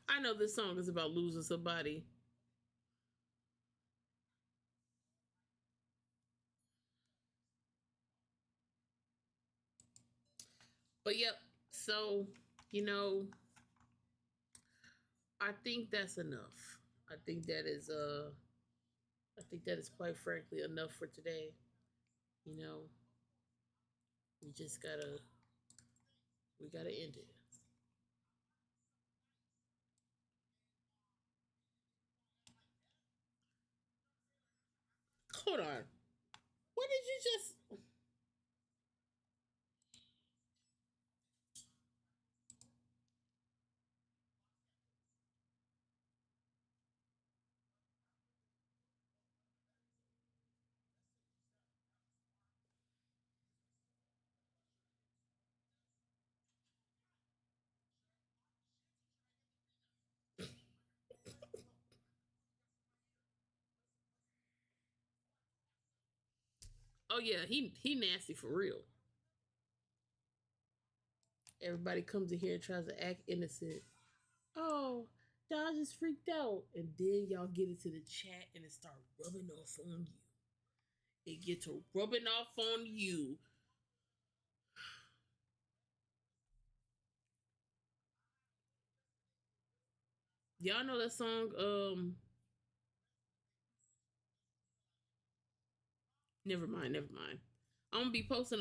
I know this song is about losing somebody. But yep. So, you know, I think that's enough. I think that is I think that is quite frankly enough for today. You know, we just gotta end it. Hold on. What did you just Oh yeah, he nasty for real. Everybody comes in here and tries to act innocent. Oh, y'all just freaked out. And then y'all get into the chat and it start rubbing off on you. It gets to rubbing off on you. Y'all know that song, never mind, never mind. I'm gonna be posting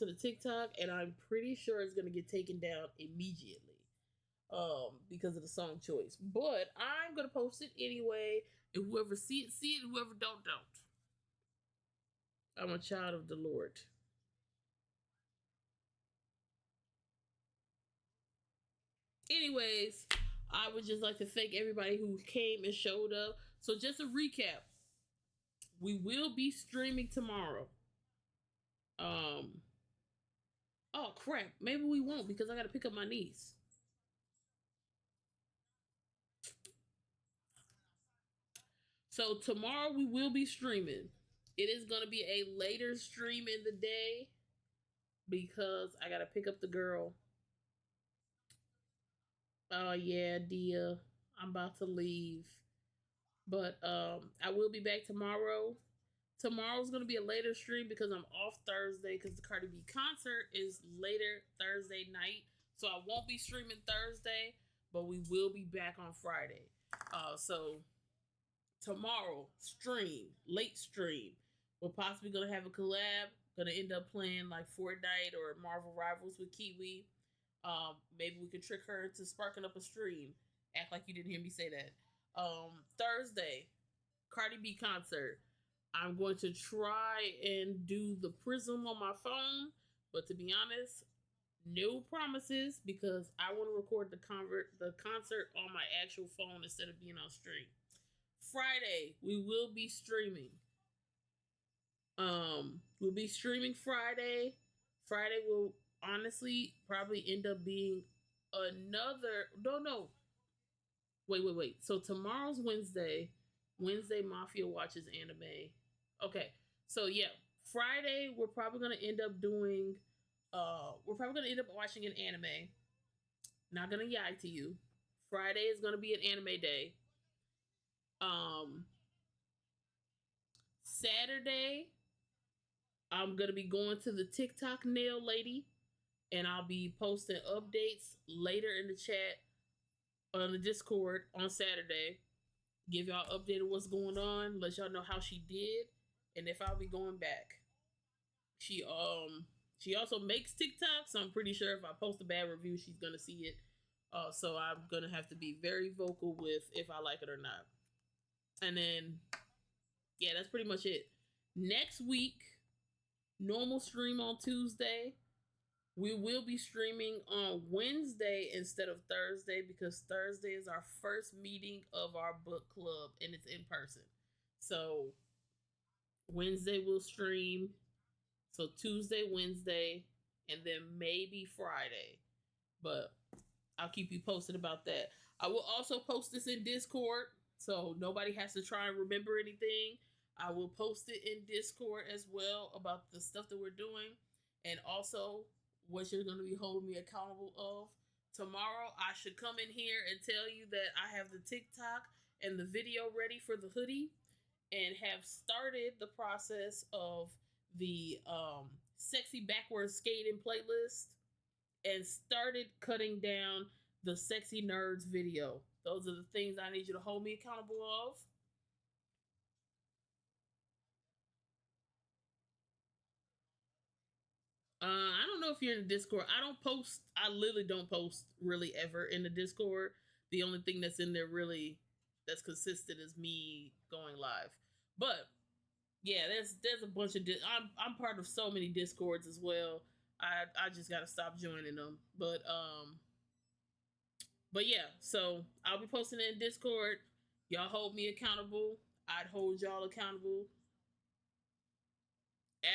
a TikTok and I'm pretty sure it's gonna get taken down immediately. Because of the song choice. But I'm gonna post it anyway. And whoever see it, whoever don't. I'm a child of the Lord. Anyways, I would just like to thank everybody who came and showed up. So just a recap. We will be streaming tomorrow. Um oh crap. Maybe we won't because I gotta pick up my niece. So tomorrow we will be streaming. It is gonna be a later stream in the day because I gotta pick up the girl. Oh yeah, Dia. I'm about to leave. But I will be back tomorrow. Tomorrow's gonna be a later stream because I'm off Thursday because the Cardi B concert is later Thursday night. So I won't be streaming Thursday, but we will be back on Friday. So tomorrow, stream, late stream. We're possibly gonna have a collab. Gonna end up playing like Fortnite or Marvel Rivals with Kiwi. Maybe we can trick her into sparking up a stream. Act like you didn't hear me say that. Thursday, Cardi B concert. I'm going to try and do the Prism on my phone, but to be honest, no promises because I want to record the concert on my actual phone instead of being on stream. Friday, we will be streaming. We'll be streaming Friday. Friday will honestly probably end up being another. No. Wait. So tomorrow's Wednesday. Wednesday, Mafia watches anime. Okay. So yeah, Friday we're probably gonna end up doing. We're probably gonna end up watching an anime. Not gonna lie to you. Friday is gonna be an anime day. Um, Saturday I'm gonna be going to the TikTok nail lady, and I'll be posting updates later in the chat on the Discord on Saturday. give y'all update of what's going on, let y'all know how she did, and if I'll be going back. She she also makes TikTok, so I'm pretty sure if I post a bad review, she's gonna see it. So I'm gonna have to be very vocal with if I like it or not. And then yeah, that's pretty much it. Next week, normal stream on Tuesday. We will be streaming on Wednesday instead of Thursday because Thursday is our first meeting of our book club and it's in person. So Wednesday we'll stream. So Tuesday, Wednesday, and then maybe Friday. But I'll keep you posted about that. I will also post this in Discord, so nobody has to try and remember anything. I will post it in Discord as well about the stuff that we're doing, and also what you're going to be holding me accountable of. Tomorrow, I should come in here and tell you that I have the TikTok and the video ready for the hoodie, and have started the process of the sexy backwards skating playlist and started cutting down the sexy nerds video. Those are the things I need you to hold me accountable of. I don't know if you're in the Discord. I don't post. I literally don't post really ever in the Discord. The only thing that's in there really that's consistent is me going live. But yeah, there's a bunch of. I'm part of so many Discords as well. I just gotta stop joining them. But yeah, so I'll be posting it in Discord. Y'all hold me accountable. I'd hold y'all accountable.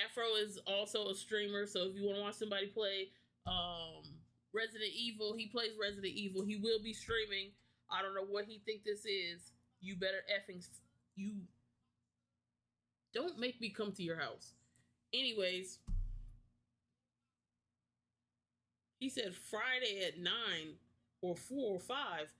Afro is also a streamer, so if you want to watch somebody play Resident Evil, he plays Resident Evil. He will be streaming. I don't know what he think this is. You better effing you don't make me come to your house. Anyways, he said Friday at 9 or 4 or 5.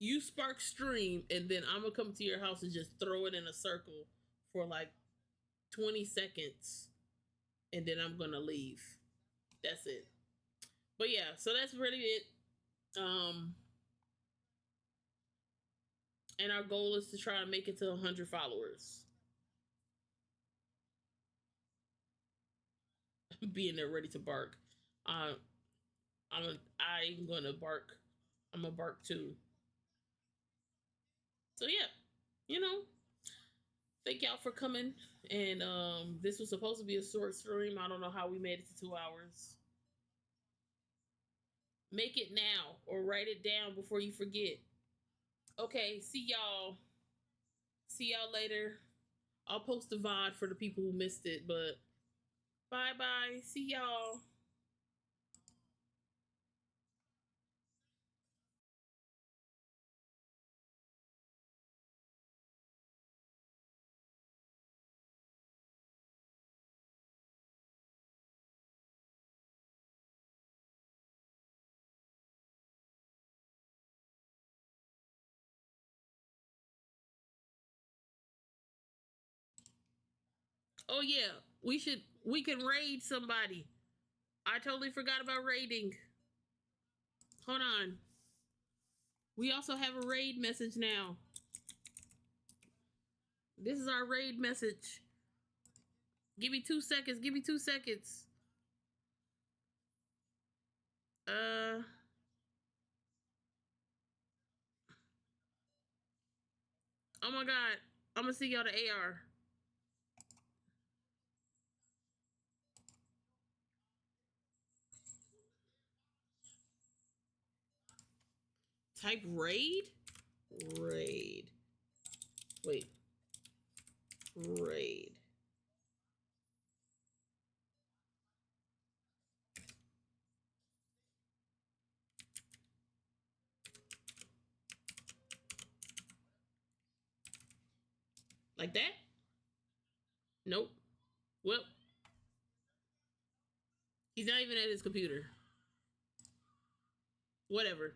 You spark stream, and then I'm gonna come to your house and just throw it in a circle for like 20 seconds, and then I'm gonna leave. That's it. But yeah, so that's really it. Um, and our goal is to try to make it to 100 followers. Being there ready to bark. Uh, I'm gonna bark. I'm gonna bark too. So yeah, you know, thank y'all for coming. And this was supposed to be a short stream. I don't know how we made it to 2 hours. Make it now or write it down before you forget. Okay, see y'all. See y'all later. I'll post the VOD for the people who missed it, but bye bye. See y'all. Oh yeah, we can raid somebody. I totally forgot about raiding. Hold on. We also have a raid message now. This is our raid message. Give me 2 seconds. Give me 2 seconds. Uh oh my god. I'm gonna see y'all the AR. Type raid? Raid. Wait. Raid. Like that? Nope. Well, he's not even at his computer. Whatever.